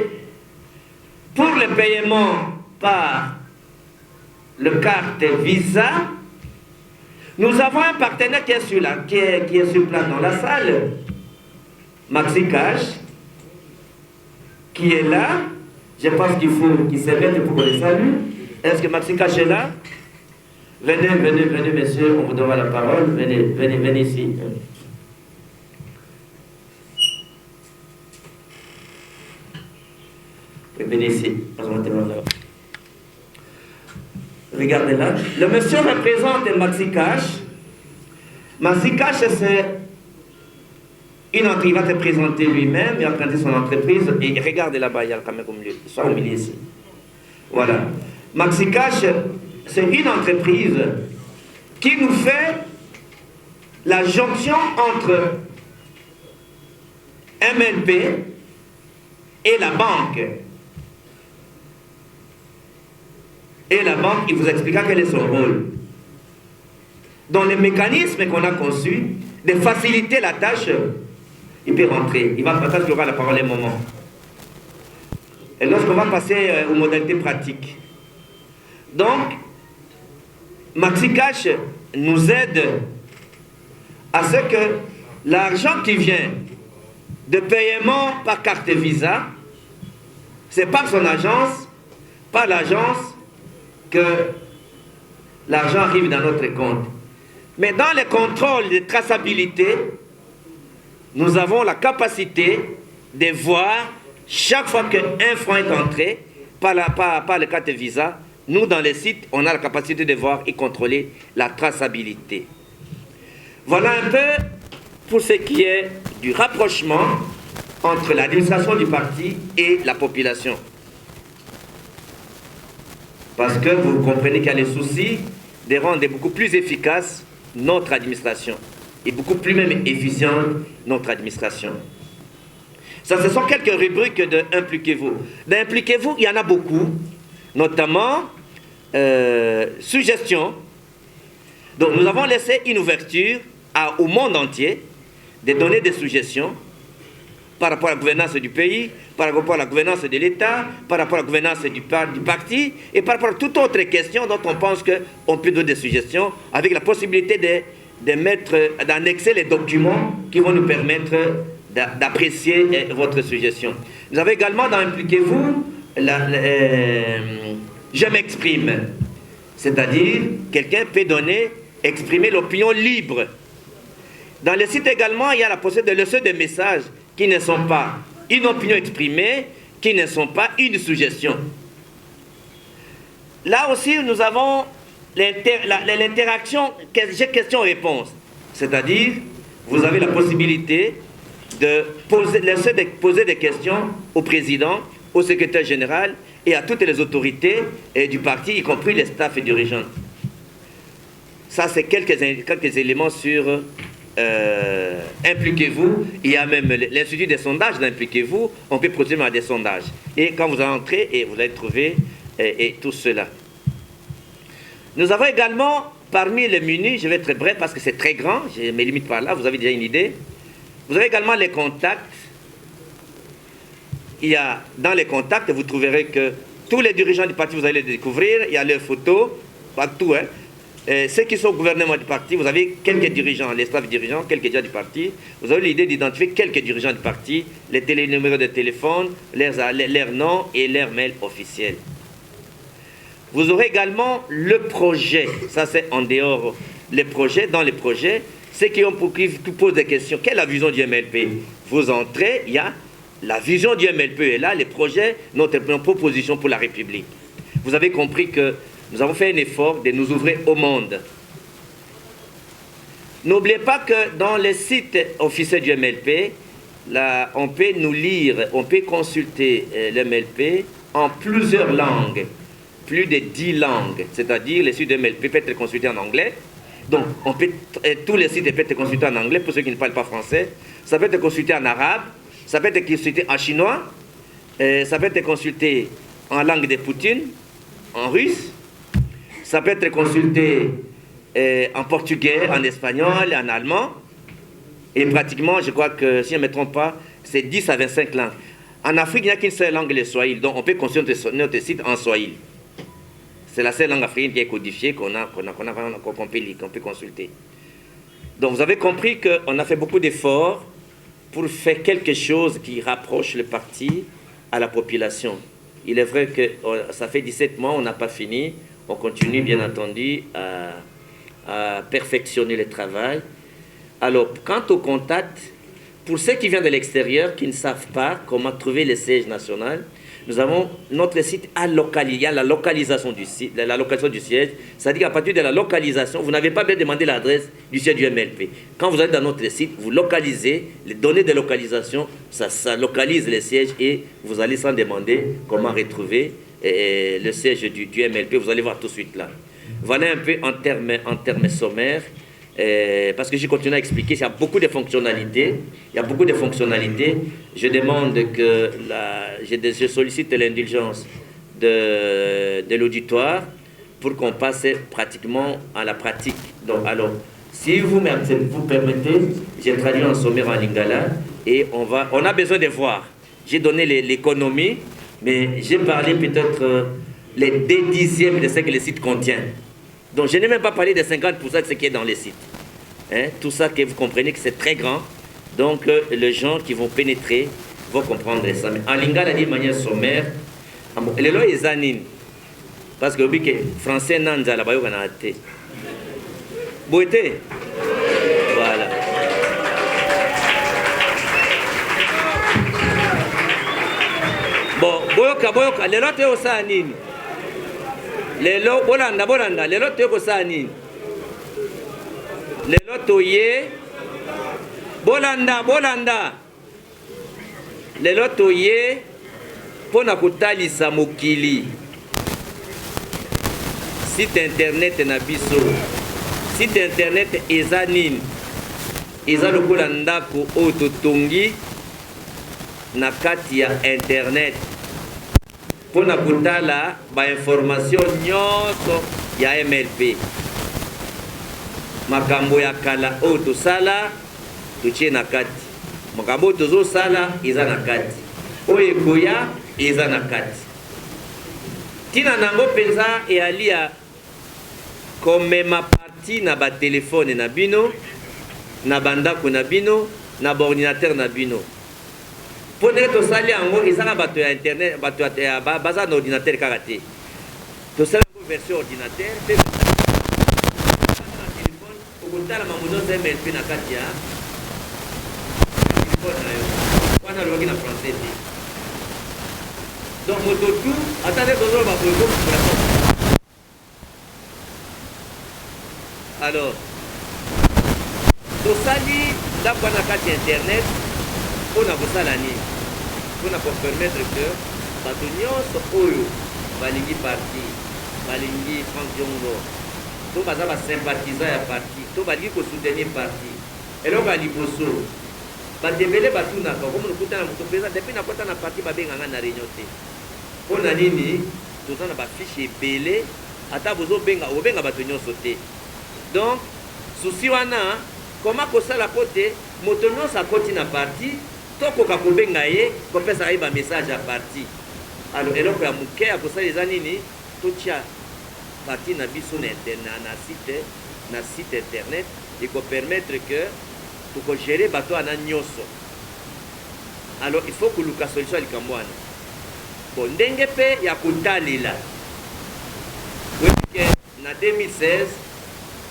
pour le paiement par le carte Visa, nous avons un partenaire qui est sur place dans la salle, Maxi Cash, qui est là. Je pense qu'il faut qu'il se mette pour qu'on les salue. Est-ce que Maxi Cash est là? Venez, messieurs, on vous donne la parole. Venez ici. Venez ici. Regardez là. Le monsieur représente Maxi Cash. Maxi Cash, c'est une entreprise. Il va te présenter lui-même, il va présenter son entreprise. Et regardez là-bas, il y a le caméra au milieu. Soit au milieu ici. Voilà. Maxi Cash, c'est une entreprise qui nous fait la jonction entre MLP et la banque. Et la banque, il vous expliquera quel est son rôle. Dans les mécanismes qu'on a conçus, de faciliter la tâche, il peut rentrer. Il va passer qu'il aura la parole un moment. Et lorsqu'on va passer aux modalités pratiques. Donc, Maxi Cash nous aide à ce que l'argent qui vient de paiement par carte Visa, c'est par son agence, par l'agence, que l'argent arrive dans notre compte. Mais dans les contrôles de traçabilité, nous avons la capacité de voir chaque fois qu'un franc est entré par le carte Visa. Nous, dans les sites, on a la capacité de voir et contrôler la traçabilité. Voilà un peu pour ce qui est du rapprochement entre l'administration du parti et la population. Parce que vous comprenez qu'il y a les soucis de rendre beaucoup plus efficace notre administration et beaucoup plus même efficiente notre administration. Ça, ce sont quelques rubriques de Impliquez-vous. D'Impliquez-vous, il y en a beaucoup, notamment suggestions. Donc nous avons laissé une ouverture au monde entier de donner des suggestions par rapport à la gouvernance du pays, par rapport à la gouvernance de l'État, par rapport à la gouvernance du parti, et par rapport à toute autre question dont on pense qu'on peut donner des suggestions, avec la possibilité d'annexer les documents qui vont nous permettre d'apprécier votre suggestion. Nous avons également dans Impliquez-vous, je m'exprime, c'est-à-dire quelqu'un peut exprimer l'opinion libre. Dans le site également, il y a la possibilité de laisser des messages qui ne sont pas une opinion exprimée, qui ne sont pas une suggestion. Là aussi, nous avons l'interaction question-réponse. C'est-à-dire, vous avez la possibilité de poser des questions au président, au secrétaire général et à toutes les autorités du parti, y compris les staffs et dirigeants. Ça, c'est quelques éléments sur Impliquez-vous. Il y a même l'Institut des sondages d'Impliquez-vous. On peut procéder à des sondages. Et quand vous entrez, et vous allez trouver tout cela. Nous avons également parmi les menus, je vais être bref parce que c'est très grand, je me limite par là, vous avez déjà une idée. Vous avez également les contacts. Il y a, dans les contacts, vous trouverez que tous les dirigeants du parti, vous allez les découvrir, il y a leurs photos, pas tout, hein. Ceux qui sont au gouvernement du parti, vous avez quelques dirigeants, les staffs dirigeants, quelques dirigeants du parti. Vous avez l'idée d'identifier quelques dirigeants du parti, les numéros de téléphone, leurs noms et leurs mails officiels. Vous aurez également le projet. Ça, c'est en dehors. Les projets, dans les projets, ceux qui posent des questions. Quelle est la vision du MLP? Vous entrez, il y a la vision du MLP. Et là, les projets, notre proposition pour la République. Vous avez compris que nous avons fait un effort de nous ouvrir au monde. N'oubliez pas que dans les sites officiels du MLP, là, on peut nous lire, on peut consulter le MLP en plusieurs langues. Plus de 10 langues, c'est-à-dire les sites de MLP peuvent être consultés en anglais. Donc, tous les sites peuvent être consultés en anglais pour ceux qui ne parlent pas français. Ça peut être consulté en arabe, ça peut être consulté en chinois, ça peut être consulté en langue de Poutine, en russe, ça peut être consulté en portugais, en espagnol, en allemand. Et pratiquement, je crois que, si je ne me trompe pas, c'est 10 à 25 langues. En Afrique, il n'y a qu'une seule langue, le Swahili. Donc, on peut consulter notre site en Swahili. C'est la seule langue africaine qui est codifiée qu'on peut consulter. Donc vous avez compris qu'on a fait beaucoup d'efforts pour faire quelque chose qui rapproche le parti à la population. Il est vrai que ça fait 17 mois, on n'a pas fini. On continue bien entendu à perfectionner le travail. Alors, quant au contact, pour ceux qui viennent de l'extérieur, qui ne savent pas comment trouver le siège national, nous avons notre site à localiser. Il y a la localisation du site, la localisation du siège. C'est-à-dire qu'à partir de la localisation, vous n'avez pas bien demandé l'adresse du siège du MLP. Quand vous êtes dans notre site, vous localisez les données de localisation, ça localise les sièges et vous allez sans demander comment retrouver le siège du MLP. Vous allez voir tout de suite là. Voilà un peu en termes sommaires. Parce que je continue à expliquer, il y a beaucoup de fonctionnalités. Je demande que je sollicite l'indulgence de l'auditoire pour qu'on passe pratiquement à la pratique. Donc, alors, si vous permettez, j'ai traduit en sommaire en lingala et on a besoin de voir. J'ai donné l'économie, mais j'ai parlé peut-être les 10e de ce que le site contient. Donc je n'ai même pas parlé des 50% de ce qui est dans les sites. Hein? Tout ça que vous comprenez que c'est très grand. Donc les gens qui vont pénétrer vont comprendre ça. Mais en lingala, de manière sommaire, les lois sont anines. Parce que le français n'a pas de beauté. Voilà. Bon, boyoka, les lois sont anines. Lelo bolanda lelo teko sani lelo toye bolanda lelo toye pona kotalisa mokili site internet na biso site internet eza nini eza lokola ndako oyo totongi na kati ya internet pona kutala ba information nyoso ya MLP makambo ya kala oyo tosala totie na kati makambo oyo tozosala eza na kati oyo ekoya eza na kati tina nango mpenza eyali ya komema parti na batelefone na bino na bandako na bino na baordinateur na bino. Pour que tu sali yango ezaka bato ya internet bato ya baza na ordinateur kaka te tosala yango version ordinateur pe na téléphone okotala mamuzo MLP na kati ya téléphone na yo wana lobaki na français te donc moto tu atande kozoloba boyeko alors tosali ndako na kati ya internet on a besoin d'année pour nous permettre que bato nyonso oyo balingi parti balingi Franck Diongo to baza ba sympathisant ya parti to balingi ko soutenir parti eloko ya liboso batembele batunaka komo lokutana moto mpenza depuis nakota na parti babenganga na réunion te mpo na nini toza na bafiche ebele ata bozobenga obenga bato nyonso te Donc souci wana comment kosala pote moto nyonso akoti na parti tokoka kobenga ye kopesa ye ba message ya parti. Alors eloko ya moke ya kosala eza nini totia parti na biso na site internet eko permettre que toko gérer bato wana nyonso. Alors il faut koluka solution ya likambo wana. Bon ndenge mpe ya kotalela weke na 2016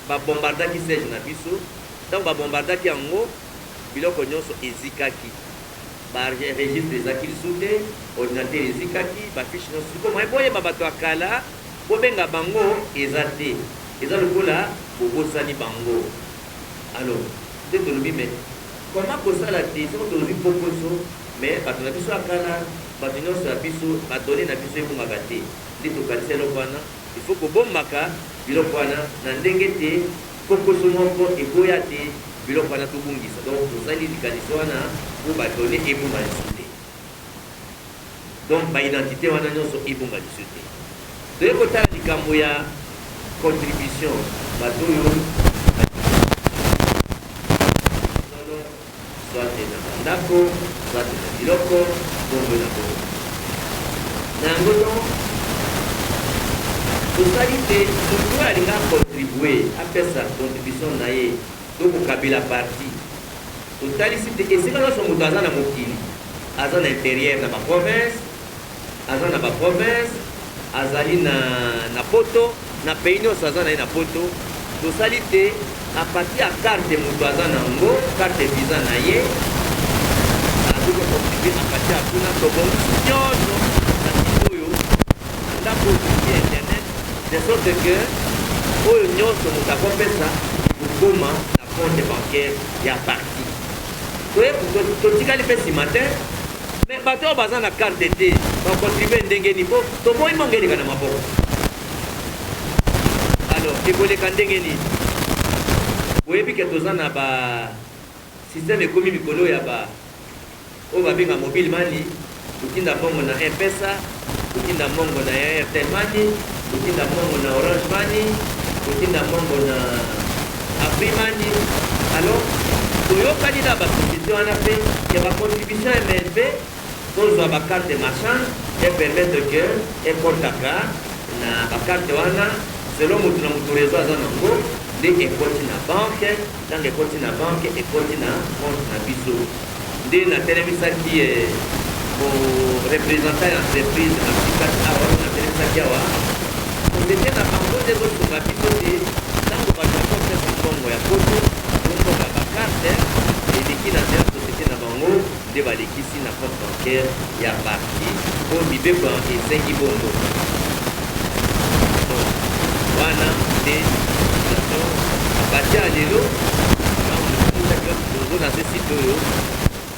babombardaki siège na biso ntango babombardaki yango biloko nyonso ezikaki baregistre ezaki lisu te ordinateur ezikaki bafiche nyonso sikoyo boyeba bato ya kala bobenga bango eza te eza lokola bobosani bango. Alors nde tolobi me koma kosala te soko tolobi pokoso me bato na biso ya kala bato nyonso ya biso badone na biso ebongaka te nde tokanisa eloko wana il faut kobombaka biloko wana na ndenge te pokoso moko ekoya te biloko wana tobungisa. Donc tozali likanisi wana po badone ebonga lisu te, donc baidentité wana nyonso ebonga lisu te. toye kotala likambo ya contribution bato oyo soit na bandako soit na biloko bongo na bongo na yango don tosali te moto oyo alinga contribue apesa contribution na ye to kokabela parti totalisi te esika nyonso moto aza na mokili aza na intérieur na baprovince aza na baprovince azali na poto na pays nyonso aza na ye na poto tosali te a partir ya carte moto aza na yango carte visa na ye azoki contribue a partir ya kuna tobongisi nyonso na site oyo ndako okoki internet de sorte que oyo nyonso moto akopesa kokoma na compte bancaire ya parti totikali mpe nsima te mais bato oyo baza na carte te bakontribue ndenge nini po tomoi mongo eleka na maboko. Alors ekoleka ndenge nini boyebi ke toza na basystème ekomi mikolo ya oyo babenga mobile money totinda mbongo na mpesa totinda mbongo na airtel money totinda mbongo na orange money totinda mbongo na Afrique money. Alors toyokani na basociété wana mpe ke bacontribution MLP tozwa bakarte machan epermettre ke ekotaka na bakarte wana selon motu na motu rezo aza nango nde ekoti na banke ntango ekoti na banke ekoti na compte na biso nde natelemisaki representant ya entreprise na pikati awa natelemisaki awa société na bango nde ezosunga biso te ntango bato bakopesa mbongo ya poto bongonga bakarte eleki na nde ya société na bango nde balekisi na compte bancaire ya parti po mibeko esengi bongo wana nde batia lelo tozo na se site oyo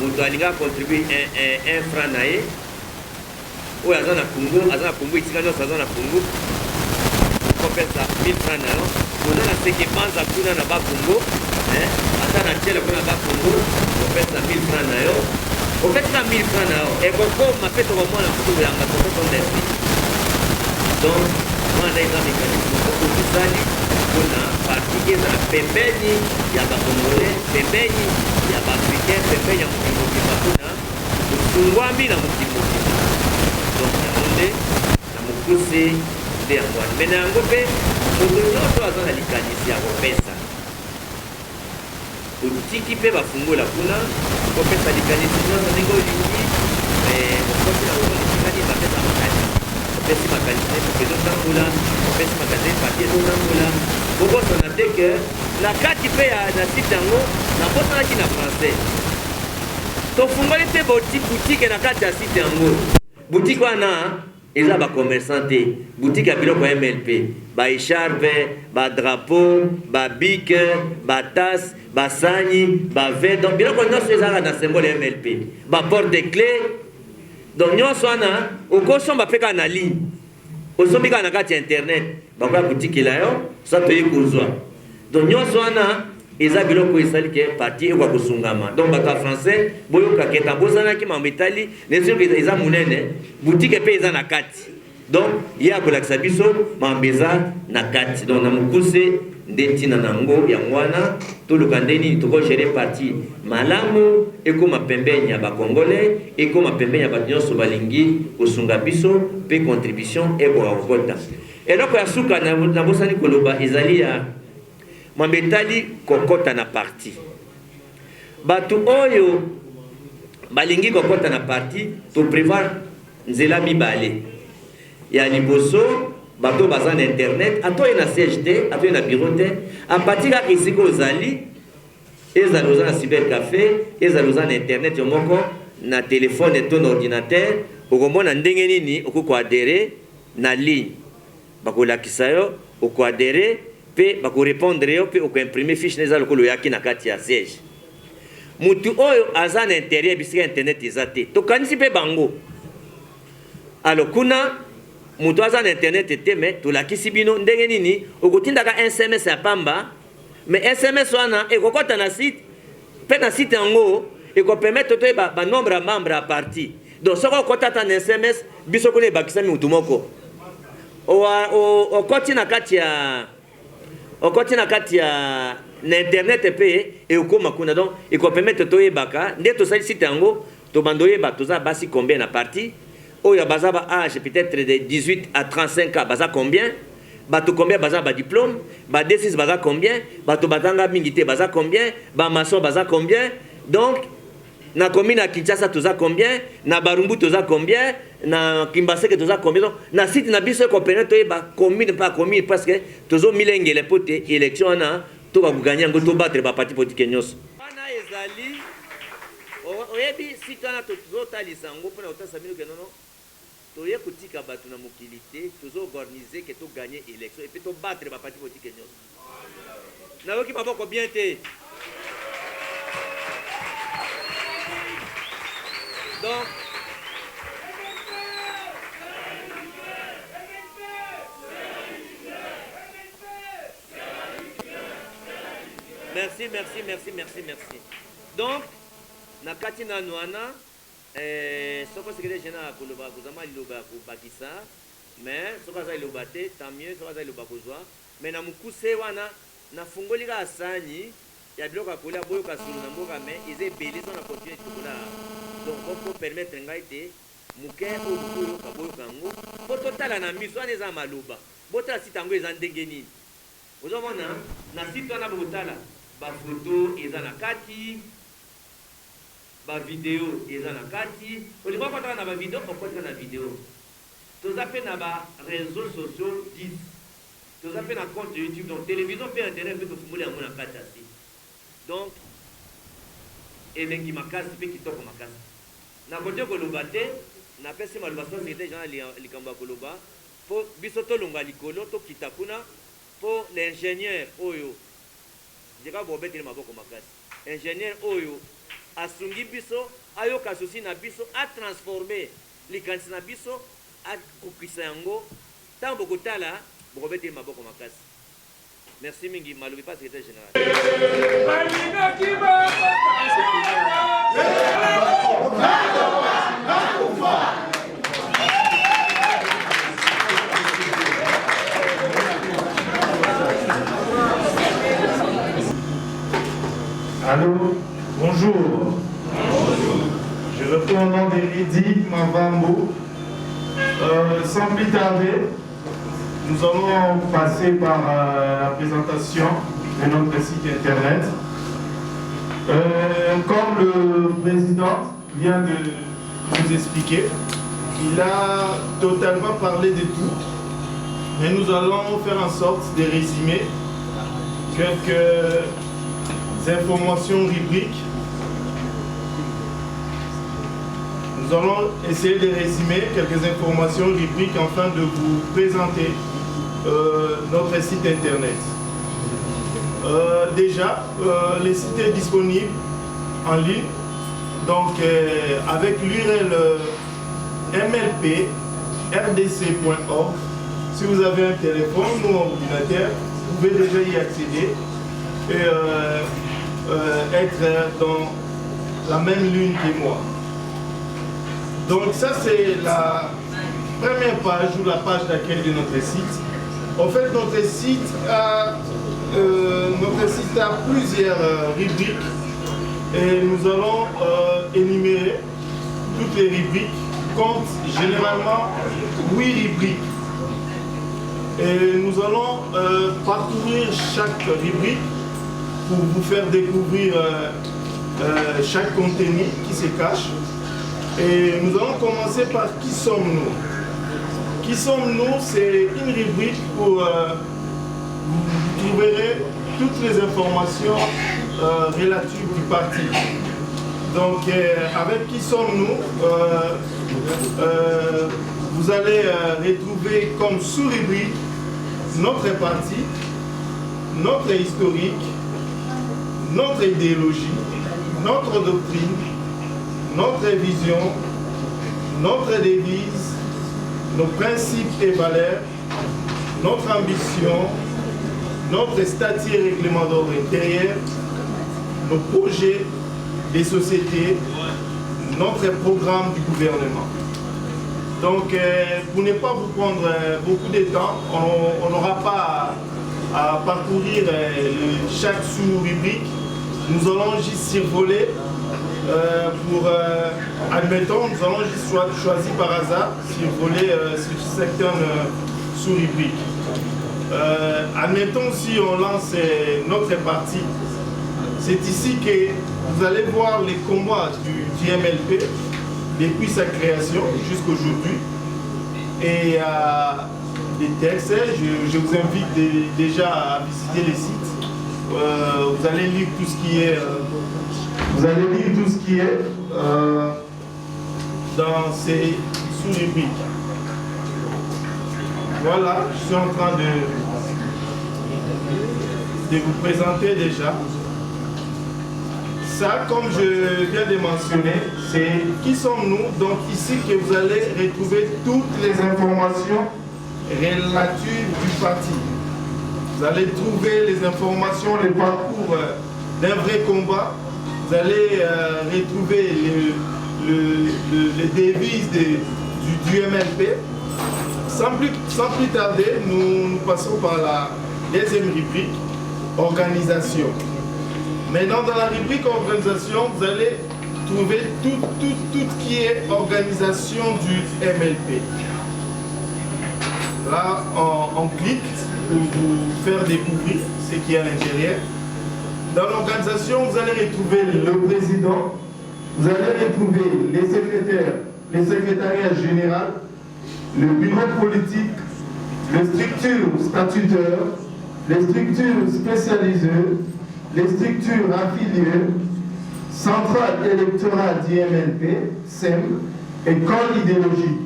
moto alinga contribue 1 franc na ye oyo aza na Congo esika nyonso aza na Congo kopesa 1000 franc na yo oza na seke panza kuna na bakongo ata na tiele kuna bakongo kopesa 1000 franc na yo opesika 1000 franc na yo ekokoma mpe tokomona kutu yanga topesa ndesi. Donc wana eza mécanisme moko tosali mpona parti eza na pembeni ya bacongolais pembeni ya baafricain pembeni ya mokili mobimba mpona tosungwami na mokili mobimba. Donc yango nde na mokuse nde yango wana me na yango mpe moto nyonso aza na likanisi ya kopesa otiki mpe bafungola kuna kopesa likanisi nyonso ndenge olingi okosi na okolikikani bapesa makanisi opesi makanisi ezotambola opesi makanisi papier ezotambola bokosana te ke na kati mpe na site yango nabosanaki na français tofungoli te boutique na kati ya site yango boutique wana eza bacommerçant te boutique ya biloko ya MLP baecharpe badrapeau babike batase basani bave donc biloko nyonso ezalaka na symbole ya MLP baporte de clé. Donc nyonso wana okosomba mpe kaka na ligne osombi kaka na kati ya internet bakoya kotikela yo so toye kozwa. Donc nyonso wana eza biloko esali ke parti ekoka kosungama. Donc bato ya français boyoka keta bozanaki mambo etali nesoko eza monene boutique mpe eza na kati donc ye akolakisa biso mambo eza na kati. Donc na mokuse ndentina nango yangwana toluka ndeni toko gérer parti malamu ekoma pembeni ya bakongolais ekoma pembeni ya bato nyonso balingi kosunga biso pe contribution ekoka kokota eloko ya suka nabosani koloba ezali ya mwambe etali kokota na parti bato oyo balingi kokota na parti to prévoir nzela mibale ya liboso bato baza na internet atoye na siège te atoye na bureau te apati kaka esika ozali ezali oza na cybercafé ezali oza na internet yo moko na telefone to na ordinateur okomona ndenge nini okokoadere na ligne bakolakisa yo okoadere mpe bakorépondre yo mpe okoimprime fiche na eza lokolo oyaki na kati ya siège mutu oyo aza na intérieur bisika internet eza te tokanisi mpe bango alors kuna mutu aza na internet te me tolakisi bino ndenge nini okotindaka sms ya pamba me sms wana ekokɔta na site mpe na site yango ekopermettre toyeba banombre ya membre ya parti donc soki okɔtata na sms biso kuna ebakisami mutu moko okɔti na kati ya na internet mpe ekokoma kuna donc ekopermettre toyebaka nde tosali site yango tobanda oyeba toza basi combien na parti oyo baza ba âge peut-être de 18 à 35 ans baza combien bato combien baza ba diplôme ba D6 baza combien bato batanga mingi te baza combien ba maçon baza combien donc na commune à Kinshasa toza combien na Barumbu toza combien na Kimbaseke toza combien donc na site na biso ko permettre ba commune pas commune parce que tozo milengele pote élection na to ba gagner ngo to battre ba parti politique nyos ana ezali oyebi site na tozo talisa ngo pona otasa bino ke non toye kotika bato na mokili te tozo-organize ke toganye élection et puis tobattre baparti politique nyonso nayoki maboko bien te donc merci donc na kati na noana soko sekele jena koloba kozama liloba kobakisa mais soko aza liloba te tant mieux soko aza liloba kozwa mais na mokuse wana nafungoli kaka sani ya biloko ya kolia boyoka solo na mboka mais eza ebele so na continue tokola donc po permettre ngai te moke oyo bokoyoka boyoka yango po totala na miso wana eza maloba botala site yango eza ndenge nini ozomona na site wana bokotala bafoto eza na kati ba vidéo eza na kati olinga kotala na ba vidéo okotala na vidéo toza pe na ba réseaux sociaux 10 toza pe na compte YouTube donc télévision pe internet pe tofungoli yango na kati asi donc elengi makasi pe kitoko makasi na kote koloba te na pesi maloba so secrétaire général likambo ya koloba po biso tolonga likolo tokita kuna po l'ingénieur oyo jeka bobeteli maboko makasi ingénieur oyo asungi biso ayoka susi na biso atransforme likanisi na biso akokisa yango ntango bokotala bokobeteli maboko makasi merci mingi malobi pa secrétaire général Allô, bonjour. Je réponds au nom d'Eridi Mavambo. Sans plus tarder, nous allons passer par la présentation de notre site internet. Comme le président vient de nous expliquer, il a totalement parlé de tout, mais nous allons faire en sorte de résumer quelques informations rubriques. Nous allons essayer de résumer quelques informations rubriques afin de vous présenter notre site internet. Déjà, le site est disponible en ligne, donc avec l'URL mlp.rdc.org. Si vous avez un téléphone ou un ordinateur, vous pouvez déjà y accéder et être dans la même ligne que moi. Donc ça c'est la première page ou la page d'accueil de notre site. En fait, notre site a notre site a plusieurs rubriques et nous allons énumérer toutes les rubriques, compte généralement 8 rubriques. Et nous allons parcourir chaque rubrique pour vous faire découvrir chaque contenu qui se cache. Et nous allons commencer par qui sommes-nous. Qui sommes-nous, c'est une rubrique où vous trouverez toutes les informations relatives du parti. Donc avec qui sommes-nous, vous allez retrouver comme sous-rubrique notre parti, notre historique, notre idéologie, notre doctrine, notre vision, notre devise, nos principes et valeurs, notre ambition, notre statut et règlement d'ordre intérieur, nos projets des sociétés, notre programme du gouvernement. Donc, pour ne pas vous prendre beaucoup de temps, on n'aura pas à parcourir chaque sous-rubrique. Nous allons juste survoler admettons, nous allons juste choisir par hasard, survoler sur certaines sous-rubriques. Admettons si on lance notre parti, c'est ici que vous allez voir les combats du MLP depuis sa création jusqu'à aujourd'hui. Et des textes, je vous invite déjà à visiter les sites. Vous allez lire tout ce qui est, dans ces sous-rubriques. Voilà, je suis en train de vous présenter déjà. Ça, comme je viens de mentionner, c'est qui sommes-nous. Donc ici que vous allez retrouver toutes les informations relatives du parti. Vous allez trouver les informations, les parcours d'un vrai combat. Vous allez retrouver les devises du MLP. Sans plus tarder, nous passons par la deuxième rubrique, organisation. Maintenant, dans la rubrique organisation, vous allez trouver tout ce qui est organisation du MLP. Là, on clique pour vous faire découvrir ce qu'il y a à l'intérieur. Dans l'organisation, vous allez retrouver le président, vous allez retrouver les secrétaires, les secrétariats généraux, le bureau politique, les structures statutaires, les structures spécialisées, les structures affiliées, centrale électorale d'IMLP, SEM, école idéologie.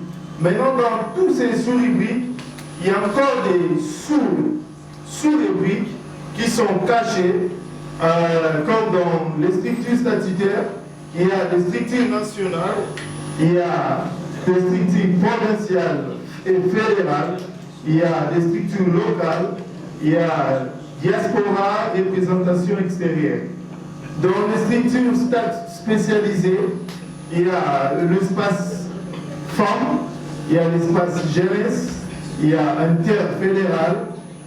Maintenant, dans tous ces sous-rubriques, il y a encore des sous-rubriques qui sont cachées, comme dans les structures statutaires, il y a des structures nationales, il y a des structures provinciales et fédérales, il y a des structures locales, il y a diaspora, représentation extérieure. Dans les structures spécialisées, il y a l'espace femmes, il y a l'espace jeunesse, il y a interfédéral,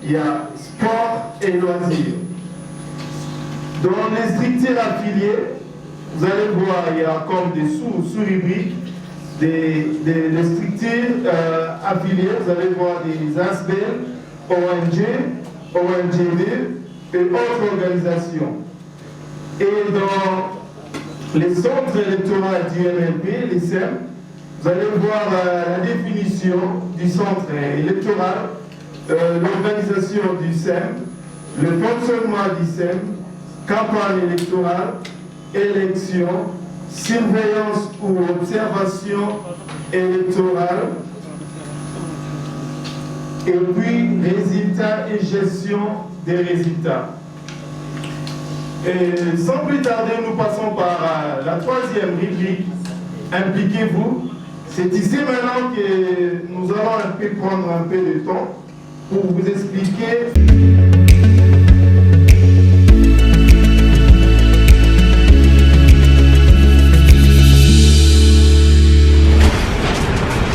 il y a sport et loisirs. Dans les structures affiliées, vous allez voir, il y a comme des sous-rubriques, des structures affiliées, vous allez voir des ASBEL, ONG, ONGD et autres organisations. Et dans les centres électoraux du MLP, les SEM, vous allez voir la définition du centre électoral, l'organisation du SEM, le fonctionnement du SEM, campagne électorale, élection, surveillance ou observation électorale, et puis résultats et gestion des résultats. Et sans plus tarder, nous passons par la troisième rubrique, impliquez-vous. C'est ici maintenant que nous allons prendre un peu de temps pour vous expliquer